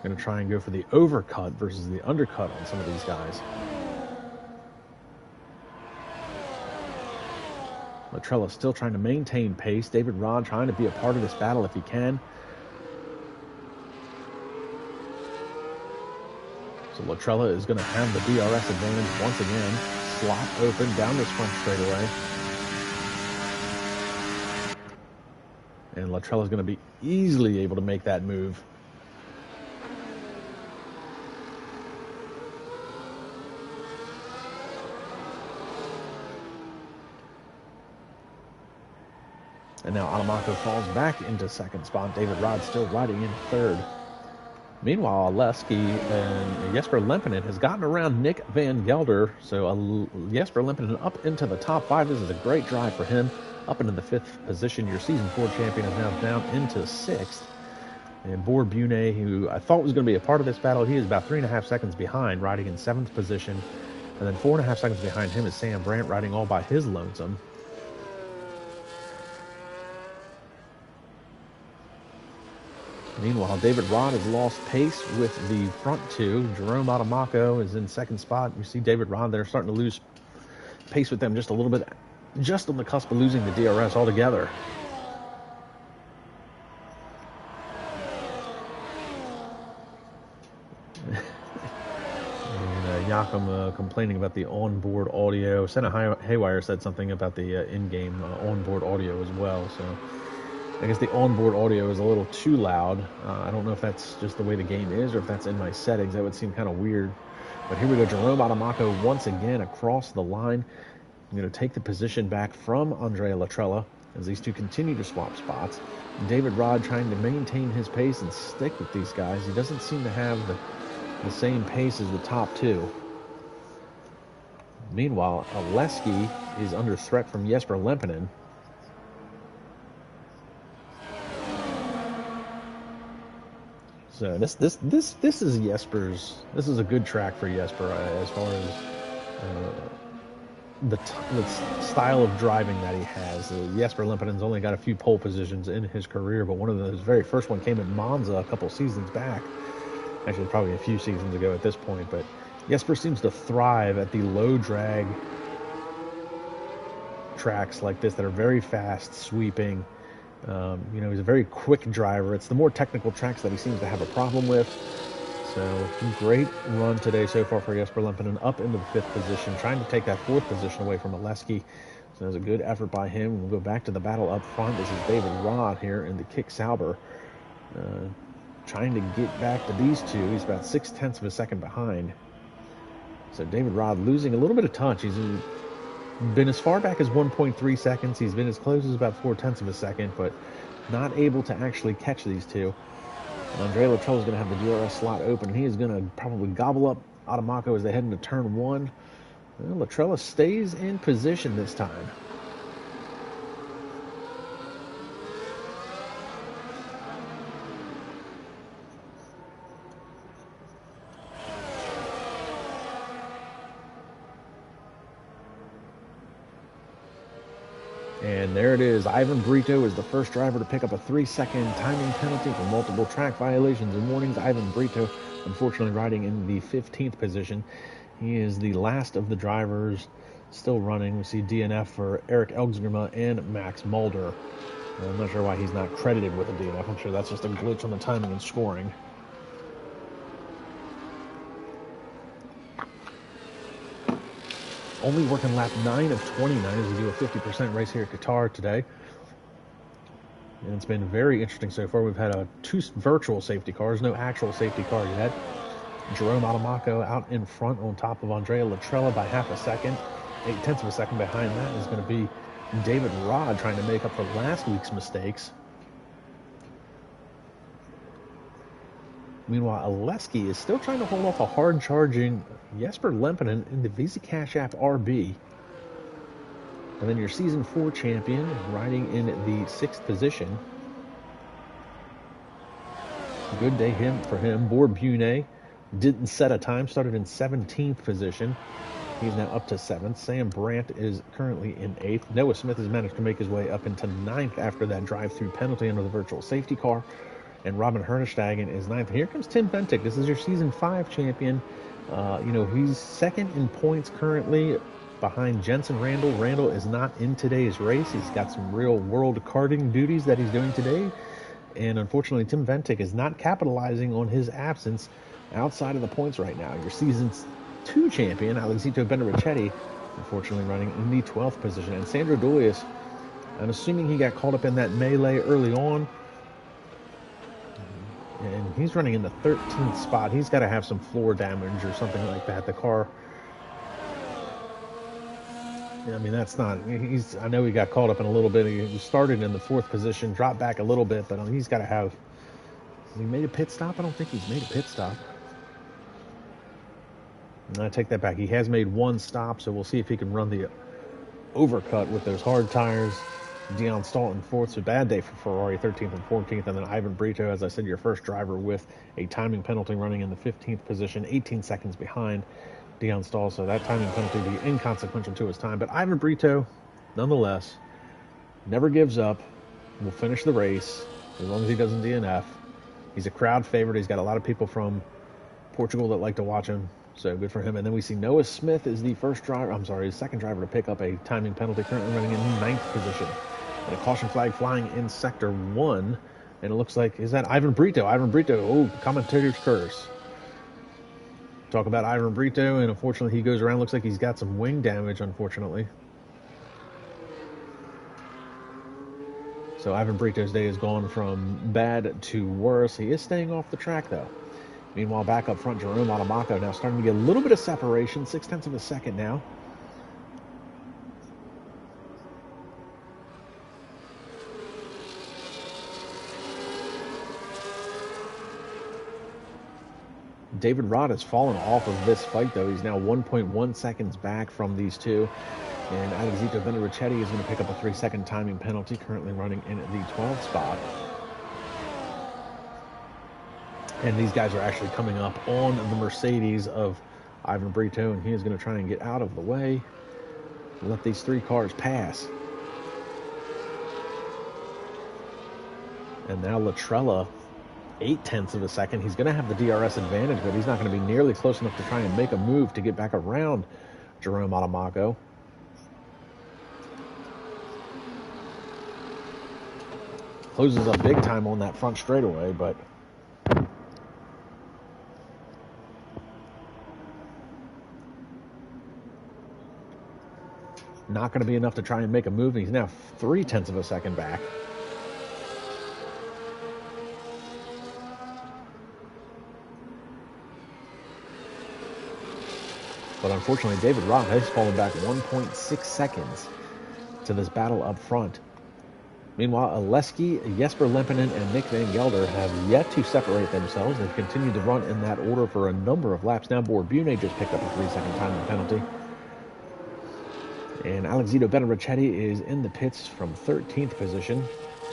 going to try and go for the overcut versus the undercut on some of these guys. Latrella still trying to maintain pace. David Rod trying to be a part of this battle if he can. So Latrella is going to have the DRS advantage once again. Slot open down this front straightaway. And Latrella is going to be easily able to make that move. And now Adamaco falls back into 2nd spot. David Rod still riding in 3rd. Meanwhile, Leski and Jesper Lempinen has gotten around Nick Van Gelder. So Jesper Lempinen up into the top 5. This is a great drive for him. Up into the 5th position. Your Season 4 champion is now down into 6th. And Boer Bune, who I thought was going to be a part of this battle, he is about 3.5 seconds behind, riding in 7th position. And then 4.5 seconds behind him is Sam Brandt, riding all by his lonesome. Meanwhile, David Rod has lost pace with the front 2. Jerome Adamaco is in 2nd spot. You see David Rod there starting to lose pace with them just a little bit, just on the cusp of losing the DRS altogether. And Joachim complaining about the onboard audio. Senna Haywire said something about the in-game onboard audio as well, so I guess the onboard audio is a little too loud. I don't know if that's just the way the game is or if that's in my settings. That would seem kind of weird. But here we go. Jerome Adamaco once again across the line. I'm going to take the position back from Andrea Latrella as these 2 continue to swap spots. David Rod trying to maintain his pace and stick with these guys. He doesn't seem to have the same pace as the top 2. Meanwhile, Leski is under threat from Jesper Lempinen. So this is Jesper's. This is a good track for Jesper as far as the style of driving that he has. Jesper Lempinen's only got a few pole positions in his career, but one of those very first one came at Monza a couple seasons back. Actually, probably a few seasons ago at this point. But Jesper seems to thrive at the low drag tracks like this that are very fast, sweeping. He's a very quick driver. It's the more technical tracks that he seems to have a problem with. So, great run today so far for Jesper Lempinen, up into the 5th position, trying to take that 4th position away from Oleski. So, that's a good effort by him. We'll go back to the battle up front. This is David Rod here in the Kick Sauber, trying to get back to these two. He's about 0.6 of a second behind. So, David Rod losing a little bit of touch. He's been as far back as 1.3 seconds. He's been as close as about 0.4 of a second, but not able to actually catch these two. Andrea Latrella is going to have the DRS slot open. He is going to probably gobble up Adamako as they head into turn 1. Well, Latrella stays in position this time. And there it is. Ivan Brito is the first driver to pick up a 3-second timing penalty for multiple track violations and warnings. Ivan Brito, unfortunately, riding in the 15th position. He is the last of the drivers still running. We see DNF for Eric Elgsgrima and Max Mulder. I'm not sure why he's not credited with a DNF. I'm sure that's just a glitch on the timing and scoring. Only working lap 9 of 29 as we do a 50% race here at Qatar today. And it's been very interesting so far. We've had 2 virtual safety cars, no actual safety car yet. Jerome Adamako out in front on top of Andrea Latrella by 0.5 second. 0.8 of a second behind that is going to be David Rod trying to make up for last week's mistakes. Meanwhile, Oleski is still trying to hold off a hard-charging Jesper Lempinen in the Visa Cash App RB. And then your Season 4 champion riding in the 6th position. Good day for him. Board Bune didn't set a time, started in 17th position. He's now up to 7th. Sam Brandt is currently in 8th. Noah Smith has managed to make his way up into 9th after that drive-through penalty under the virtual safety car. And Robin Hernestegen is 9th. Here comes Tim Bentic. This is your Season 5 champion. He's 2nd in points currently behind Jensen Randall. Randall is not in today's race. He's got some real-world karting duties that he's doing today. And unfortunately, Tim Bentic is not capitalizing on his absence outside of the points right now. Your Season 2 champion, Alexito Benarichetti, unfortunately running in the 12th position. And Sandro Doius, I'm assuming he got caught up in that melee early on. And he's running in the 13th spot. He's got to have some floor damage or something like that. The car, I mean, that's not, I know he got caught up in a little bit. He started in the 4th position, dropped back a little bit, but he's got to have, has he made a pit stop? I don't think he's made a pit stop. And I take that back. He has made 1 stop, so we'll see if he can run the overcut with those hard tires. Dion Staunton 4th, so bad day for Ferrari, 13th and 14th. And then Ivan Brito, as I said, your first driver with a timing penalty running in the 15th position, 18 seconds behind Dion Stahl. So that timing penalty will be inconsequential to his time. But Ivan Brito, nonetheless, never gives up. Will finish the race as long as he doesn't DNF. He's a crowd favorite. He's got a lot of people from Portugal that like to watch him. So good for him. And then we see Noah Smith is the second driver to pick up a timing penalty, currently running in the 9th position. And a caution flag flying in Sector 1. And it looks like, is that Ivan Brito? Ivan Brito, oh, commentator's curse. Talk about Ivan Brito, and unfortunately he goes around, looks like he's got some wing damage, unfortunately. So Ivan Brito's day has gone from bad to worse. He is staying off the track, though. Meanwhile, back up front, Jerome Adamako now starting to get a little bit of separation, 0.6 of a second now. David Rod has fallen off of this fight, though. He's now 1.1 seconds back from these two. And Alexito Benarichetti is going to pick up a 3-second timing penalty, currently running in the 12th spot. And these guys are actually coming up on the Mercedes of Ivan Brito, and he is going to try and get out of the way, let these 3 cars pass. And now Latrella, 0.8 of a second. He's going to have the DRS advantage, but he's not going to be nearly close enough to try and make a move to get back around Jerome Adamako. Closes up big time on that front straightaway, but Not going to be enough to try and make a move. He's now 0.3 of a second back. But unfortunately, David Roth has fallen back 1.6 seconds to this battle up front. Meanwhile, Oleski, Jesper Lempinen, and Nick Van Gelder have yet to separate themselves. They've continued to run in that order for a number of laps. Now, Borbune just picked up a 3-second time penalty. And Alexito Benarichetti is in the pits from 13th position.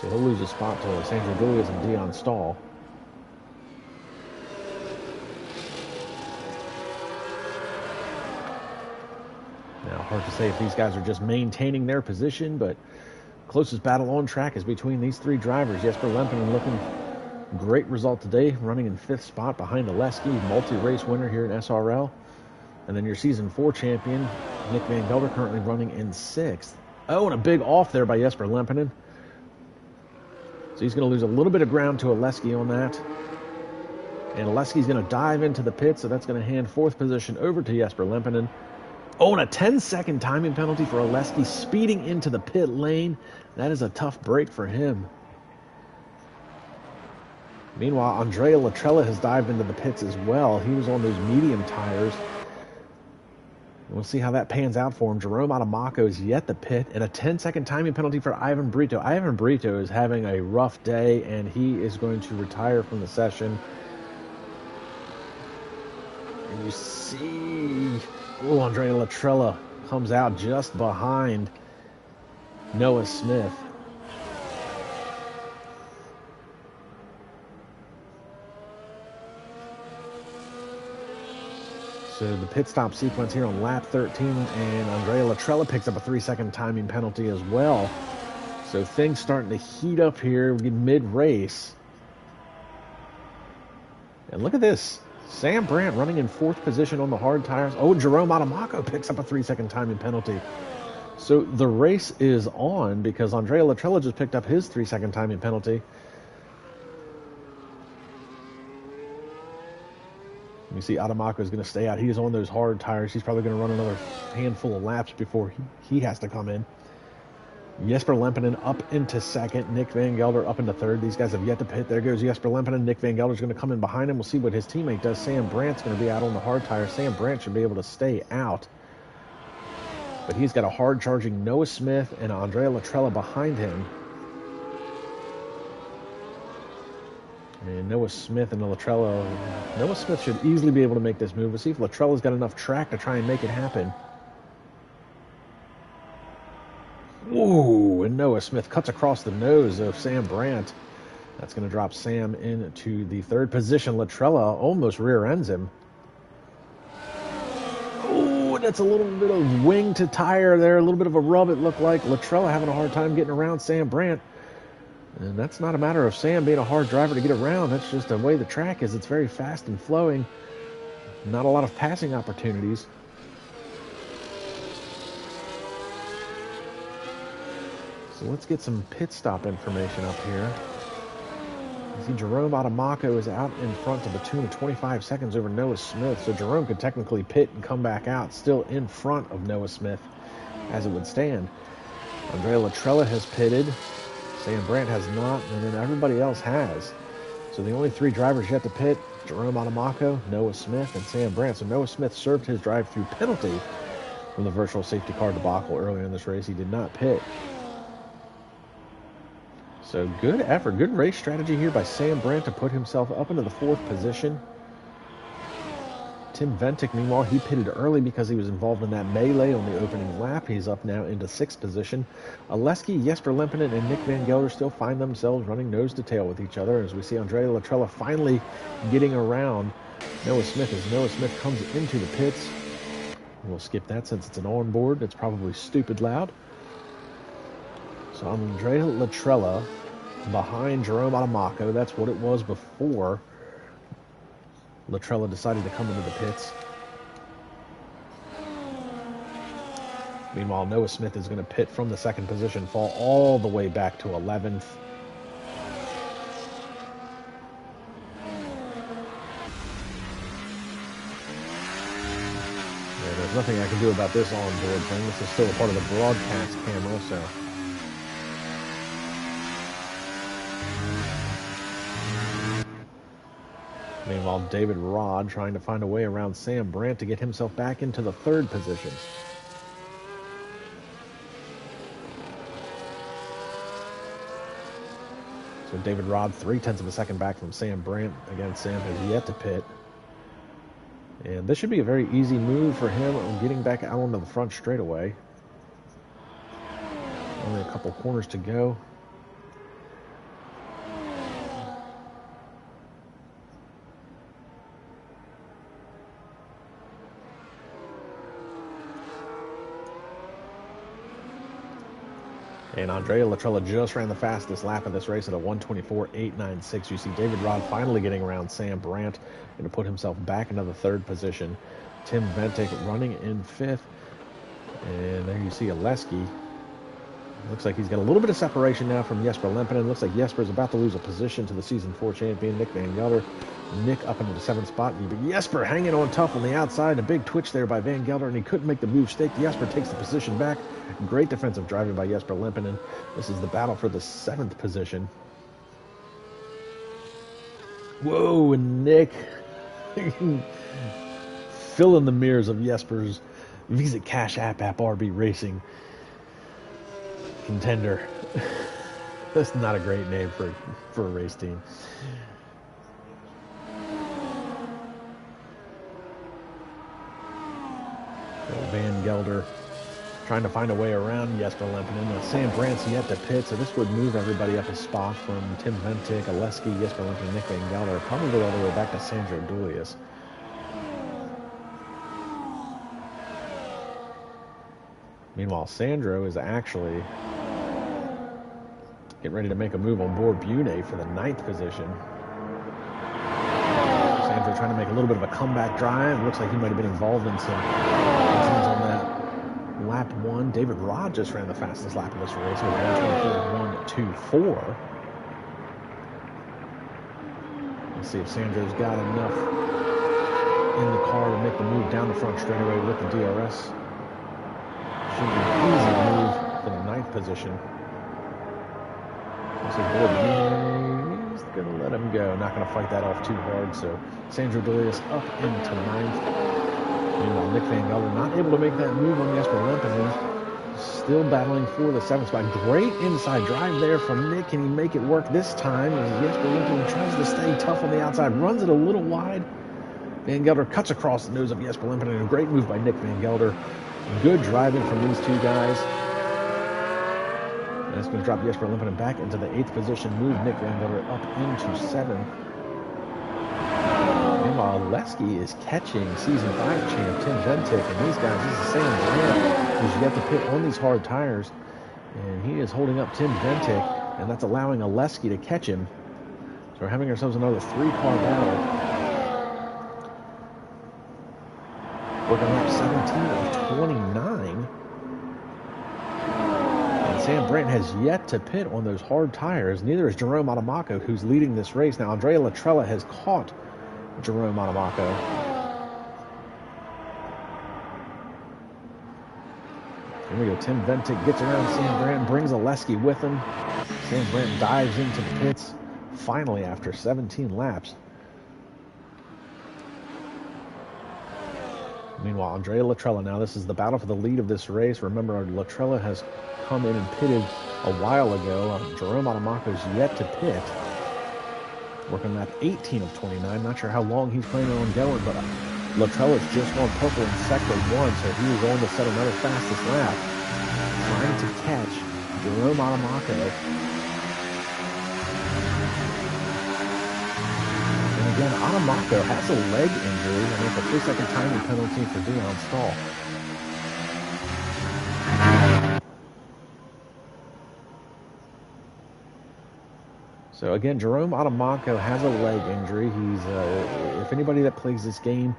So he'll lose a spot to Sandro Gullias and Dion Stahl. Now, hard to say if these guys are just maintaining their position, but closest battle on track is between these three drivers. Jesper Lempinen looking great result today, running in 5th spot behind Oleski, multi-race winner here in SRL. And then your Season 4 champion, Nick Van Gelder, currently running in 6th. Oh, and a big off there by Jesper Lempinen. So he's going to lose a little bit of ground to Oleski on that. And Oleski's going to dive into the pit, so that's going to hand 4th position over to Jesper Lempinen. Oh, and a 10-second timing penalty for Oleski speeding into the pit lane. That is a tough break for him. Meanwhile, Andrea Latrella has dived into the pits as well. He was on those medium tires. We'll see how that pans out for him. Jerome Adamaco is yet the pit, and a 10-second timing penalty for Ivan Brito. Ivan Brito is having a rough day, and he is going to retire from the session. And you see, oh, Andrea Latrella comes out just behind Noah Smith. So the pit stop sequence here on lap 13, and Andrea Latrella picks up a 3-second timing penalty as well. So things starting to heat up here mid-race. And look at this. Sam Brandt running in 4th position on the hard tires. Oh, Jerome Adamaco picks up a 3-second timing penalty. So the race is on because Andrea Latrella just picked up his 3-second timing penalty. You see Adamaco is going to stay out. He's on those hard tires. He's probably going to run another handful of laps before he has to come in. Jesper Lempinen up into 2nd. Nick Van Gelder up into 3rd. These guys have yet to pit. There goes Jesper Lempinen. Nick Van Gelder is going to come in behind him. We'll see what his teammate does. Sam Brandt's going to be out on the hard tires. Sam Brandt should be able to stay out. But he's got a hard-charging Noah Smith and Andrea Latrella behind him. And Noah Smith and Latrella. Noah Smith should easily be able to make this move. We'll see if Latrella's got enough track to try and make it happen. Whoa, and Noah Smith cuts across the nose of Sam Brandt. That's going to drop Sam into the 3rd position. Latrella almost rear ends him. Oh, that's a little bit of wing to tire there. A little bit of a rub, it looked like. Latrella having a hard time getting around Sam Brandt. And that's not a matter of Sam being a hard driver to get around. That's just the way the track is. It's very fast and flowing. Not a lot of passing opportunities. So let's get some pit stop information up here. You see Jerome Adamaco is out in front to the tune of 25 seconds over Noah Smith. So Jerome could technically pit and come back out still in front of Noah Smith as it would stand. Andrea Latrella has pitted. Sam Brandt has not, and then everybody else has. So the only 3 drivers yet to pit, Jerome Adamaco, Noah Smith, and Sam Brandt. So Noah Smith served his drive-through penalty from the virtual safety car debacle earlier in this race. He did not pit. So good effort, good race strategy here by Sam Brandt to put himself up into the 4th position. Tim Ventic, meanwhile, he pitted early because he was involved in that melee on the opening lap. He's up now into 6th position. Oleski, Jesper Lempinen, and Nick Van Gelder still find themselves running nose to tail with each other as we see Andrea Latrella finally getting around Noah Smith as Noah Smith comes into the pits. We'll skip that since it's an onboard. It's probably stupid loud. So Andrea Latrella behind Jerome Adamaco. That's what it was before Latrella decided to come into the pits. Meanwhile, Noah Smith is going to pit from the 2nd position, fall all the way back to 11th. There's nothing I can do about this onboard thing. This is still a part of the broadcast camera, so. Meanwhile, David Rod trying to find a way around Sam Brandt to get himself back into the third position. So David Rod, 0.3 of a second back from Sam Brandt. Again, Sam has yet to pit. And this should be a very easy move for him on getting back out onto the front straightaway. Only a couple corners to go. And Andrea Latrella just ran the fastest lap of this race at a 1:24.896. You see David Rod finally getting around Sam Brandt and to put himself back into the third position. Tim Ventic running in fifth. And there you see Oleski. Looks like he's got a little bit of separation now from Jesper Lempinen. Looks like Jesper's about to lose a position to the Season 4 champion, Nick Van Gelder. Nick up into the 7th spot. But Jesper hanging on tough on the outside. A big twitch there by Van Gelder, and he couldn't make the move stick. Jesper takes the position back. Great defensive driving by Jesper Lempinen. This is the battle for the 7th position. Whoa, and Nick filling the mirrors of Jesper's Visa Cash App RB Racing contender. That's not a great name for a race team. So Van Gelder trying to find a way around Jesper Lempinen. Sam Brandt's yet to pit, so this would move everybody up a spot from Tim Ventic, Oleski, Jesper Lempinen, Nick Van Gelder, probably all the way back to Sandro Dulius. Meanwhile, Sandro is actually getting ready to make a move on board Bune for the 9th position. Sandro trying to make a little bit of a comeback drive. Looks like he might have been involved in some incidents on that lap 1. David Rod just ran the fastest lap of this race with 1:24.124. Let's see if Sandro's got enough in the car to make the move down the front straightaway with the DRS. Should be an easy move for the 9th position. So he's going to let him go. Not going to fight that off too hard. So Sandro Dulius up into 9th. Meanwhile, Nick Van Gelder not able to make that move on Jesper Lempinen. Still battling for the 7th spot. Great inside drive there from Nick. Can he make it work this time? As Jesper Lempinen tries to stay tough on the outside. Runs it a little wide. Van Gelder cuts across the nose of Jesper Lempinen. A great move by Nick Van Gelder. Good driving from these two guys. And it's going to drop Jesper Lempinen back into the 8th position. Move Nick Van Gelder up into 7th. Meanwhile, Oleski is catching Season 5 champ Tim Ventic. And these guys, this is the same man who's yet to pit on these hard tires. And he is holding up Tim Ventic. And that's allowing Oleski to catch him. So we're having ourselves another 3-car battle. Working lap 17 of 29. And Sam Brandt has yet to pit on those hard tires. Neither is Jerome Adamaco, who's leading this race. Now, Andrea Latrella has caught Jerome Adamaco. Here we go. Tim Ventic gets around Sam Brandt, brings Oleski with him. Sam Brandt dives into the pits, finally after 17 laps. Meanwhile, Andrea Latrella now, this is the battle for the lead of this race. Remember, Latrella has come in and pitted a while ago. Jerome Adamaco's yet to pit. Working lap 18 of 29. Not sure how long he's planning on going, but Latrella's just gone purple in sector 1, so he is going to set another fastest lap. Trying to catch Jerome Adamaco. Again, Adamaco has a leg injury, and it's a 3-second timing penalty for Dion Stahl. So again, Jerome Adamaco has a leg injury. He's, if anybody that plays this game,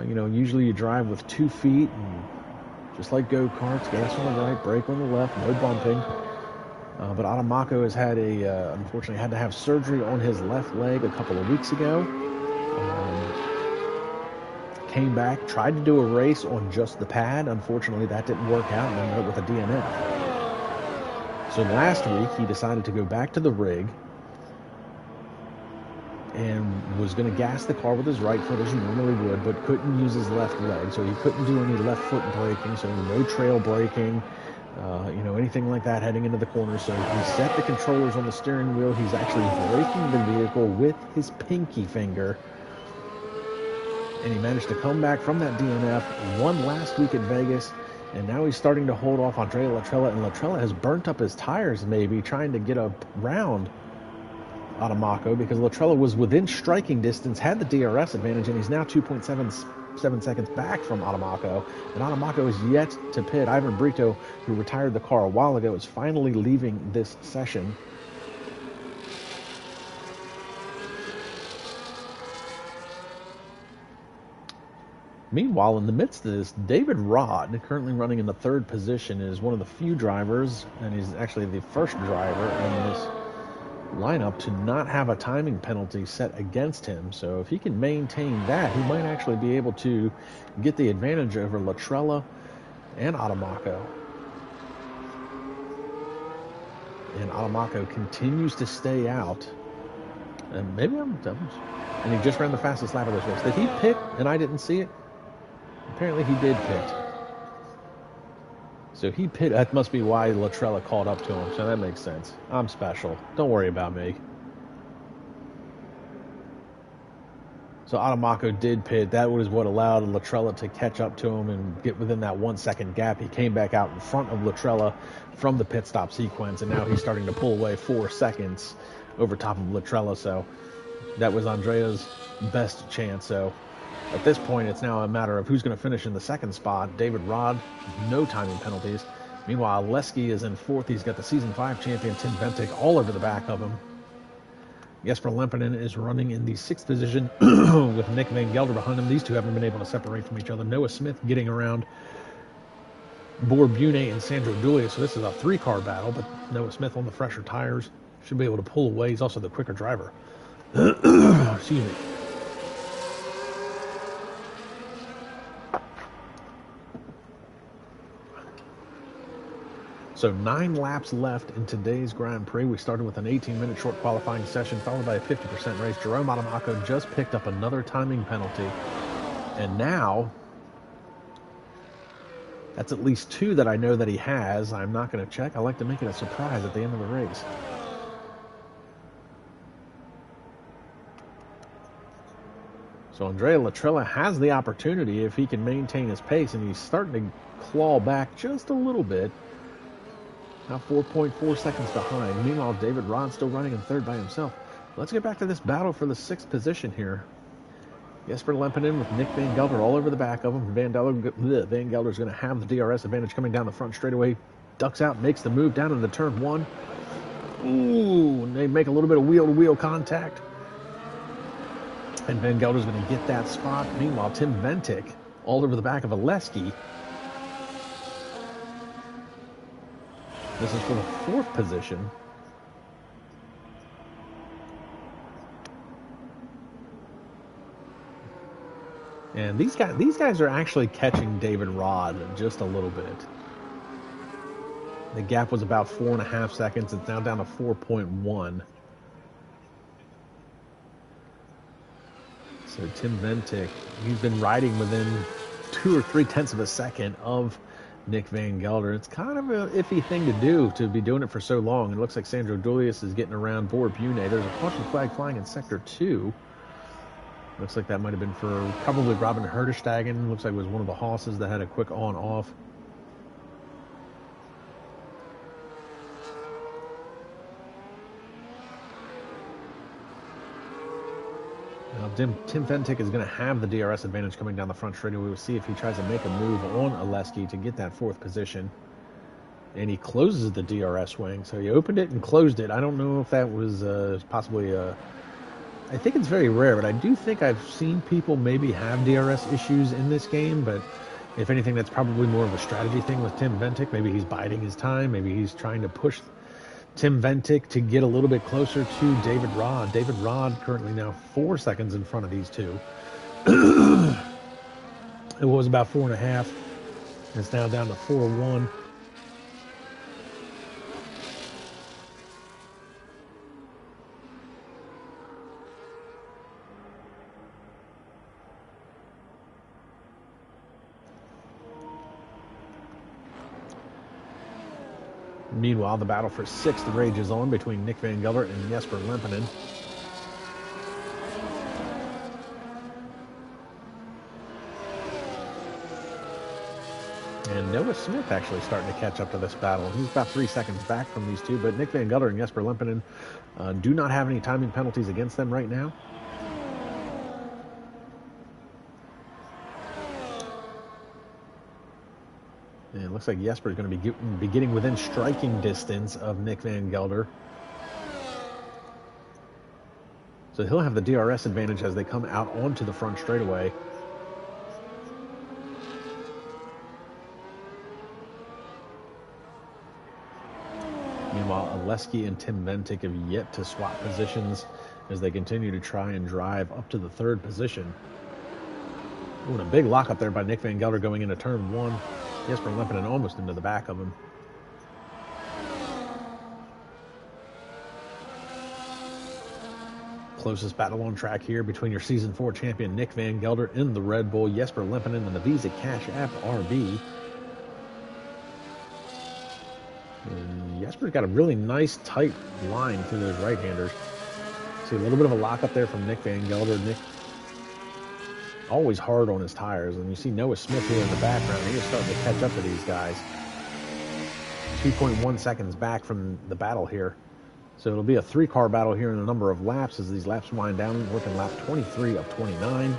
usually you drive with 2 feet, and just like go-karts, gas on the right, brake on the left, no bumping. But Adamaco has had unfortunately had to have surgery on his left leg a couple of weeks ago. came back, tried to do a race on just the pad. Unfortunately, that didn't work out and ended up with a DNF. So last week, he decided to go back to the rig and was going to gas the car with his right foot as you normally would, but couldn't use his left leg, so he couldn't do any left foot braking, so no trail braking, anything like that heading into the corner. So he set the controllers on the steering wheel. He's actually braking the vehicle with his pinky finger, and he managed to come back from that DNF, won last week at Vegas, and now he's starting to hold off Andrea Latrella, and Latrella has burnt up his tires maybe trying to get around Adamaco, because Latrella was within striking distance, had the DRS advantage, and he's now 2.77 seconds back from Adamaco, and Adamaco is yet to pit. Ivan Brito, who retired the car a while ago, is finally leaving this session. Meanwhile, in the midst of this, David Rod, currently running in the third position, is one of the few drivers, and he's actually the first driver in this lineup to not have a timing penalty set against him. So if he can maintain that, he might actually be able to get the advantage over Latrella and Adamaco. And Adamaco continues to stay out. And maybe I'm dumb. And he just ran the fastest lap of this race. Did he pit and I didn't see it? Apparently he did pit. So he pit. That must be why Latrella called up to him. So that makes sense. I'm special. Don't worry about me. So Adamaco did pit. That was what allowed Latrella to catch up to him and get within that 1 second gap. He came back out in front of Latrella from the pit stop sequence, and now he's starting to pull away 4 seconds over top of Latrella. So that was Andrea's best chance. So at this point, it's now a matter of who's going to finish in the second spot. David Rod, no timing penalties. Meanwhile, Leski is in fourth. He's got the Season 5 champion, Tim Ventic, all over the back of him. Jesper Lempinen is running in the sixth position with Nick Van Gelder behind him. These two haven't been able to separate from each other. Noah Smith getting around Bor Bune and Sandro Dulia. So this is a 3-car battle, but Noah Smith on the fresher tires should be able to pull away. He's also the quicker driver. Excuse me. So 9 laps left in today's Grand Prix. We started with an 18-minute short qualifying session, followed by a 50% race. Jerome Adamaco just picked up another timing penalty. And now, that's at least 2 that I know that he has. I'm not going to check. I like to make it a surprise at the end of the race. So Andrea Latrella has the opportunity if he can maintain his pace, and he's starting to claw back just a little bit. Now 4.4 seconds behind. Meanwhile, David Rod still running in third by himself. Let's get back to this battle for the 6th position here. Jesper Lempinen with Nick Van Gelder all over the back of him. Van Gelder's going to have the DRS advantage coming down the front straightaway. Ducks out, makes the move down into turn 1. Ooh, and they make a little bit of wheel-to-wheel contact. And Van Gelder's going to get that spot. Meanwhile, Tim Ventic all over the back of Aleski. This is for the 4th position. And these guys are actually catching David Rod just a little bit. The gap was about 4.5 seconds. It's now down to 4.1. So Tim Ventic, he's been riding within 2 or 3 tenths of a second of Nick Van Gelder. It's kind of an iffy thing to do, to be doing it for so long. It looks like Sandro Dulius is getting around Bor Bune. There's a caution flag flying in Sector 2. Looks like that might have been for probably Robin Herdestagen. Looks like it was one of the Hosses that had a quick on-off. Now, Tim Ventic is going to have the DRS advantage coming down the front straightaway. We'll see if he tries to make a move on Aleski to get that 4th position. And he closes the DRS wing. So he opened it and closed it. I don't know if that was possibly a... I think it's very rare, but I do think I've seen people maybe have DRS issues in this game. But if anything, that's probably more of a strategy thing with Tim Ventic. Maybe he's biding his time. Maybe he's trying to push Tim Ventic to get a little bit closer to David Rod. David Rod currently now 4 seconds in front of these two. It was about 4.5. It's now down to 4-1. Meanwhile, the battle for 6th rages on between Nick Van Gelder and Jesper Lempinen. And Noah Smith actually starting to catch up to this battle. He's about 3 seconds back from these two, but Nick Van Gelder and Jesper Lempinen do not have any timing penalties against them right now. And it looks like Jesper is going to be getting within striking distance of Nick Van Gelder. So he'll have the DRS advantage as they come out onto the front straightaway. Meanwhile, Oleski and Tim Ventic have yet to swap positions as they continue to try and drive up to the 3rd position. Ooh, and a big lock up there by Nick Van Gelder going into turn 1. Jesper Lempinen almost into the back of him. Closest battle on track here between your Season 4 champion Nick Van Gelder in the Red Bull, Jesper Lempinen in the Visa Cash App RB. And Jesper's got a really nice tight line through those right-handers. See a little bit of a lock up there from Nick Van Gelder. Nick always hard on his tires, and you see Noah Smith here in the background. He is starting to catch up to these guys. 2.1 seconds back from the battle here. So it'll be a 3-car battle here in a number of laps as these laps wind down, working lap 23 of 29.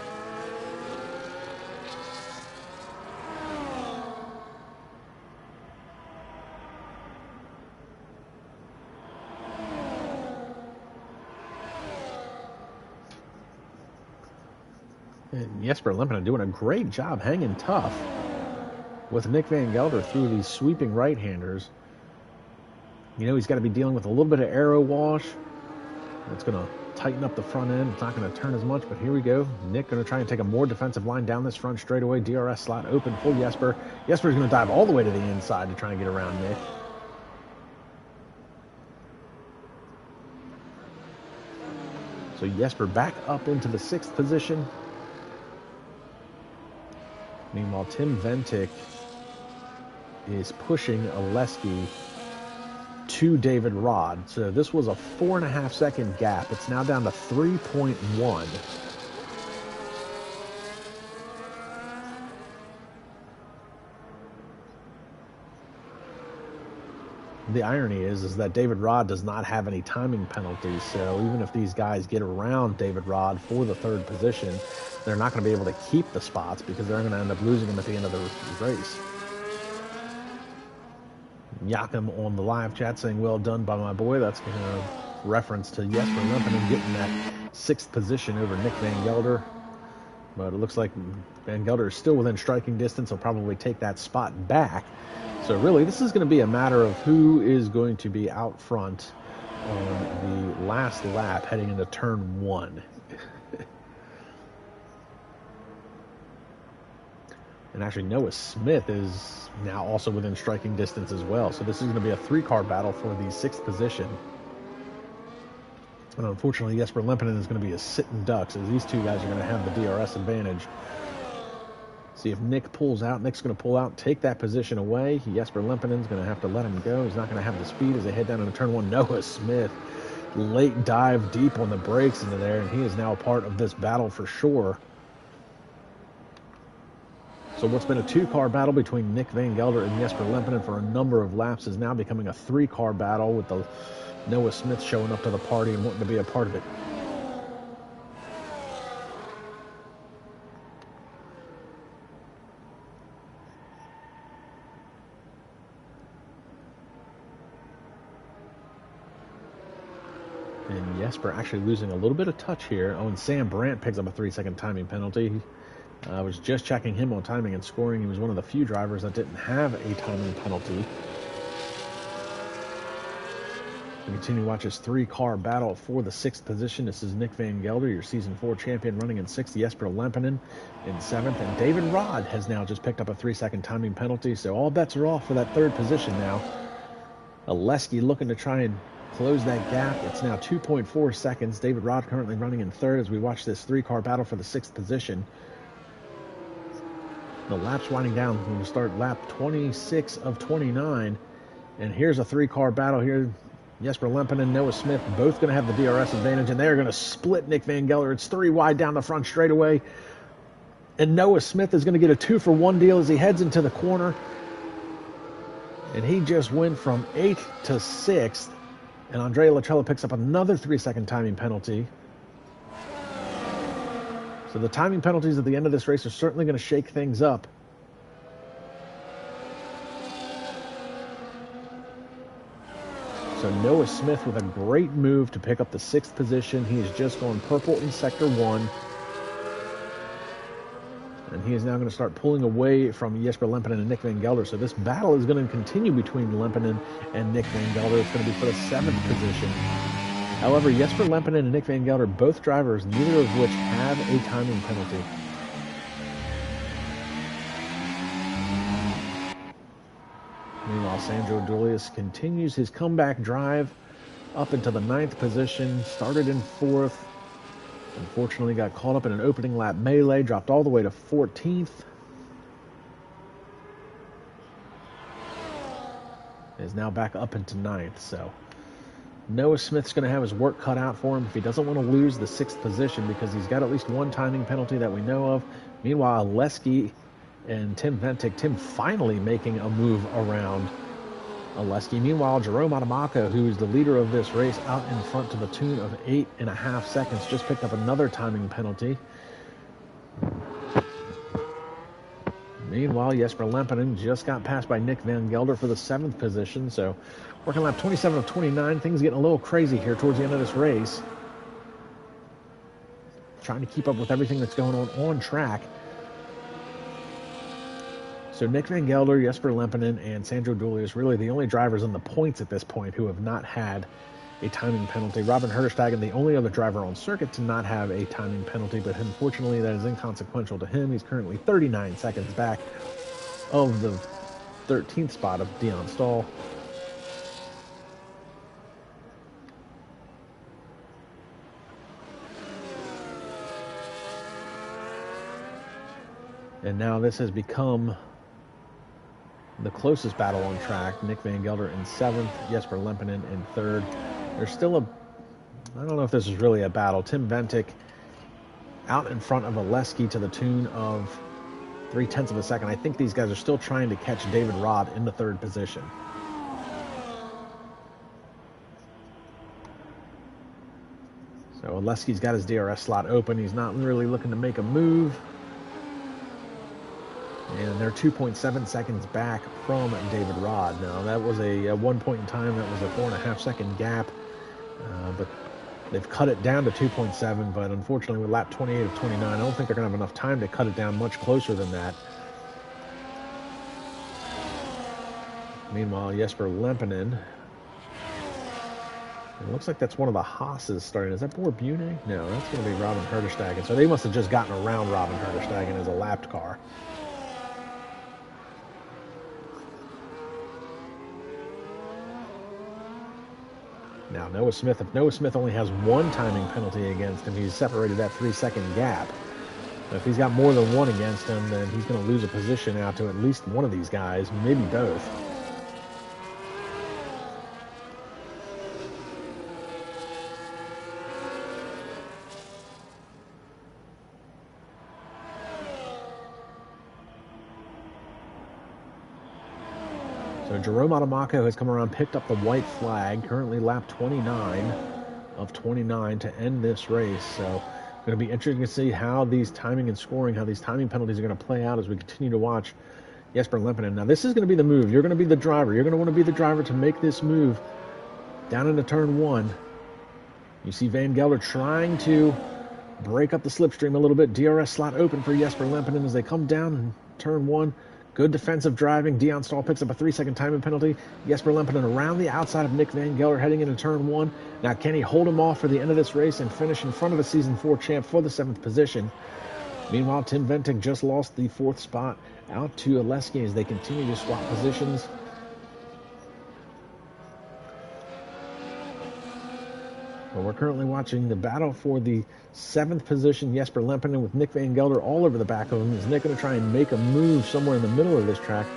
And Jesper Lempinen doing a great job hanging tough with Nick Van Gelder through these sweeping right-handers. You know, he's got to be dealing with a little bit of aero wash. It's going to tighten up the front end. It's not going to turn as much, but here we go. Nick going to try and take a more defensive line down this front straightaway. DRS slot open for Jesper. Jesper's going to dive all the way to the inside to try and get around Nick. So Jesper back up into the 6th position. Meanwhile, Tim Ventic is pushing Oleski to David Rod. So this was a 4.5 second gap. It's now down to 3.1. The irony is that David Rod does not have any timing penalties, so even if these guys get around David Rod for the 3rd position, they're not going to be able to keep the spots because they're going to end up losing them at the end of the race. Yakum on the live chat saying, well done by my boy. That's going to reference to Jesper Lempinen getting that 6th position over Nick Van Gelder. But it looks like Van Gelder is still within striking distance. He'll probably take that spot back. So really, this is going to be a matter of who is going to be out front on the last lap heading into turn 1. And actually, Noah Smith is now also within striking distance as well. So this is going to be a 3-car battle for the 6th position. And unfortunately, Jesper Lempinen is going to be a sitting duck, so these two guys are going to have the DRS advantage. See if Nick pulls out. Nick's going to pull out, take that position away. Jesper Lempenen's going to have to let him go. He's not going to have the speed as they head down into turn 1. Noah Smith, late dive deep on the brakes into there, and he is now a part of this battle for sure. So what's been a 2-car battle between Nick Van Gelder and Jesper Lempinen for a number of laps is now becoming a 3-car battle with the Noah Smith showing up to the party and wanting to be a part of it. And Jesper actually losing a little bit of touch here. Oh, and Sam Brandt picks up a 3-second timing penalty. I was just checking him on timing and scoring. He was one of the few drivers that didn't have a timing penalty. We continue to watch this 3-car battle for the 6th position. This is Nick Van Gelder, your Season 4 champion, running in 6th. Jesper Lempinen in 7th. And David Rod has now just picked up a 3-second timing penalty. So all bets are off for that 3rd position now. Oleski looking to try and close that gap. It's now 2.4 seconds. David Rod currently running in 3rd as we watch this 3-car battle for the 6th position. The lap's winding down. We're going to start lap 26 of 29. And here's a 3-car battle here. Jesper Lempinen and Noah Smith both going to have the DRS advantage, and they're going to split Nick Van Gelder. It's 3 wide down the front straightaway. And Noah Smith is going to get a 2-for-1 deal as he heads into the corner. And he just went from 8th to 6th. And Andrea Latrella picks up another 3-second timing penalty. So the timing penalties at the end of this race are certainly going to shake things up. So Noah Smith with a great move to pick up the 6th position. He has just gone purple in Sector 1. And he is now going to start pulling away from Jesper Lempinen and Nick Van Gelder. So this battle is going to continue between Lempinen and Nick Van Gelder. It's going to be for the 7th position. However, Jesper Lempinen and Nick Van Gelder, both drivers, neither of which have a timing penalty. Meanwhile, Sandro Dulius continues his comeback drive up into the 9th position, started in 4th. Unfortunately, got caught up in an opening lap melee, dropped all the way to 14th. Is now back up into 9th. So Noah Smith's going to have his work cut out for him if he doesn't want to lose the 6th position, because he's got at least one timing penalty that we know of. Meanwhile, Oleski and Tim Ventic, Tim finally making a move around Oleski. Meanwhile, Jerome Adamako, who is the leader of this race, out in front to the tune of 8.5 seconds, just picked up another timing penalty. Meanwhile, Jesper Lempinen just got passed by Nick Van Gelder for the 7th position. So working lap 27 of 29, things getting a little crazy here towards the end of this race. Trying to keep up with everything that's going on track. So Nick Van Gelder, Jesper Lempinen, and Sandro Dulius really the only drivers in the points at this point who have not had a timing penalty. Robin Herderstagen, the only other driver on circuit to not have a timing penalty, but unfortunately that is inconsequential to him. He's currently 39 seconds back of the 13th spot of Dion Stahl. And now this has become the closest battle on track. Nick Van Gelder in 7th, Jesper Lempinen in 3rd. There's still I don't know if this is really a battle. Tim Ventic out in front of Oleski to the tune of 0.3 of a second. I think these guys are still trying to catch David Rod in the 3rd position. So Oleski's got his DRS slot open. He's not really looking to make a move. And they're 2.7 seconds back from David Rod. Now, that was at one point in time, that was a 4.5 second gap. But they've cut it down to 2.7. But unfortunately, with lap 28 of 29, I don't think they're going to have enough time to cut it down much closer than that. Meanwhile, Jesper Lempinen. It looks like that's one of the Haas's starting. Is that Boer Bune? No, that's going to be Robin Herderstagen. So they must have just gotten around Robin Herderstagen as a lapped car. Now, Noah Smith, if Noah Smith only has one timing penalty against him, he's separated that 3-second gap. But if he's got more than one against him, then he's going to lose a position out to at least one of these guys, maybe both. So Jerome Adamako has come around, picked up the white flag, currently lap 29 of 29 to end this race. So going to be interesting to see how these timing and scoring, how these timing penalties are going to play out as we continue to watch Jesper Lempinen. Now this is going to be the move. You're going to be the driver. You're going to want to be the driver to make this move down into turn 1. You see Van Gelder trying to break up the slipstream a little bit. DRS slot open for Jesper Lempinen as they come down in turn 1. Good defensive driving. Dion Stahl picks up a 3-second timing penalty. Jesper Lempinen around the outside of Nick Van Gelder heading into turn 1. Now can he hold him off for the end of this race and finish in front of the Season 4 champ for the 7th position? Meanwhile, Tim Ventic just lost the 4th spot out to Oleski as they continue to swap positions. Well, we're currently watching the battle for the 7th position. Jesper Lempinen with Nick Van Gelder all over the back of him. Is Nick going to try and make a move somewhere in the middle of this track?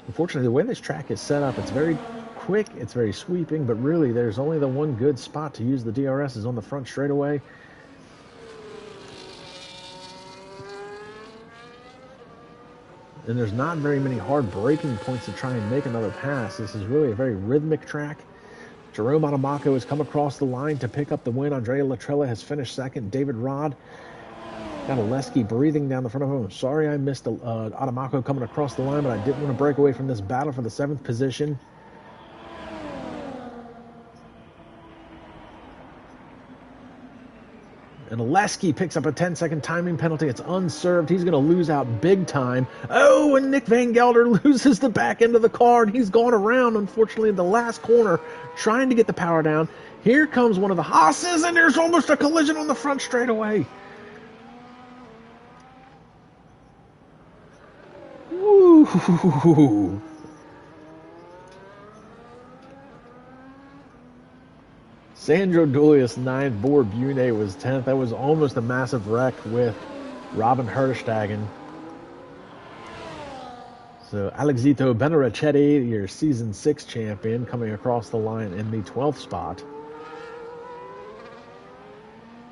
Unfortunately, the way this track is set up, it's very quick, it's very sweeping, but really there's only the one good spot to use the DRS is on the front straightaway. And there's not very many hard braking points to try and make another pass. This is really a very rhythmic track. Jerome Adamaco has come across the line to pick up the win. Andrea Latrella has finished second. David Rod got Oleski breathing down the front of him. I'm sorry I missed Adamaco coming across the line, but I didn't want to break away from this battle for the 7th position. And Oleski picks up a 10-second timing penalty. It's unserved. He's going to lose out big time. Oh, and Nick Van Gelder loses the back end of the car, and he's gone around, unfortunately, in the last corner, trying to get the power down. Here comes one of the Haas's, and there's almost a collision on the front straightaway. Woo! Sandro Dulius 9th, Boer Bune was 10th. That was almost a massive wreck with Robin Hertestegen. So Alexito Benarachetti, your Season 6 champion, coming across the line in the 12th spot.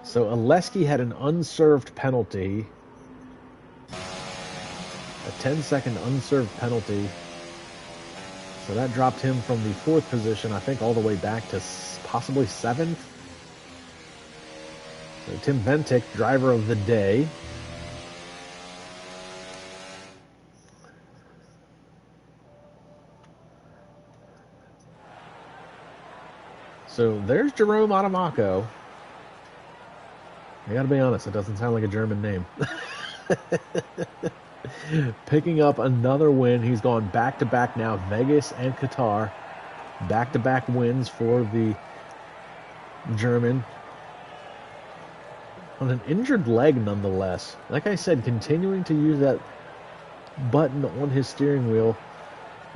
So Oleski had an unserved penalty. A 10-second unserved penalty. So that dropped him from the 4th position, I think, all the way back to possibly 7th. So Tim Ventic, driver of the day. So there's Jerome Adamaco. I gotta be honest, it doesn't sound like a German name. Picking up another win. He's gone back-to-back now, Vegas and Qatar. Back-to-back wins for the German. On an injured leg, nonetheless. Like I said, continuing to use that button on his steering wheel,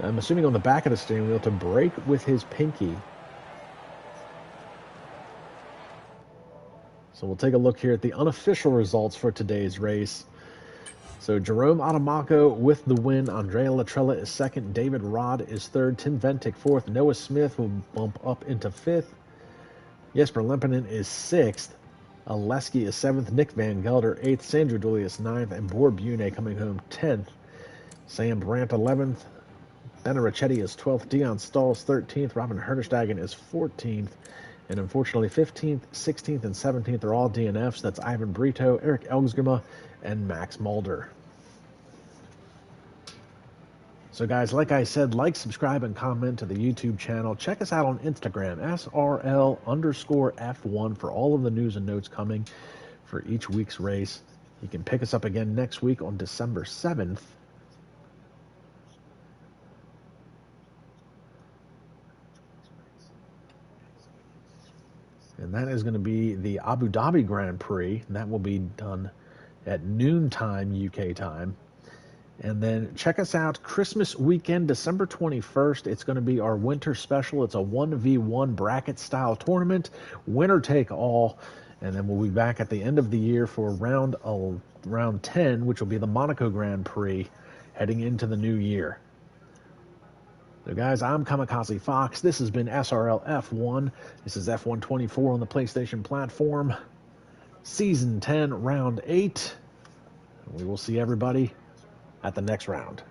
I'm assuming on the back of the steering wheel, to brake with his pinky. So we'll take a look here at the unofficial results for today's race. So Jerome Adamaco with the win. Andrea Latrella is second. David Rod is third. Tim Ventic fourth. Noah Smith will bump up into fifth. Jesper Lempinen is sixth. Oleski is seventh. Nick Van Gelder eighth. Sandro Dulius ninth. And Boer Bune coming home 10th. Sam Brandt 11th. Benarachetti is 12th. Dion Stahl is 13th. Robin Hertestegen is 14th. And unfortunately, 15th, 16th, and 17th are all DNFs. That's Ivan Brito, Eric Elgsgrima, and Max Mulder. So guys, like I said, like, subscribe, and comment to the YouTube channel. Check us out on Instagram, SRL_F1 for all of the news and notes coming for each week's race. You can pick us up again next week on December 7th. And that is going to be the Abu Dhabi Grand Prix. And that will be done at noontime UK time. And then check us out Christmas weekend, December 21st. It's going to be our winter special. It's a 1v1 bracket style tournament. Winner take all. And then we'll be back at the end of the year for round 10, which will be the Monaco Grand Prix heading into the new year. So guys, I'm Kamikaze Fox. This has been SRL F1. This is F124 on the PlayStation platform. Season 10, Round 8. We will see everybody at the next round.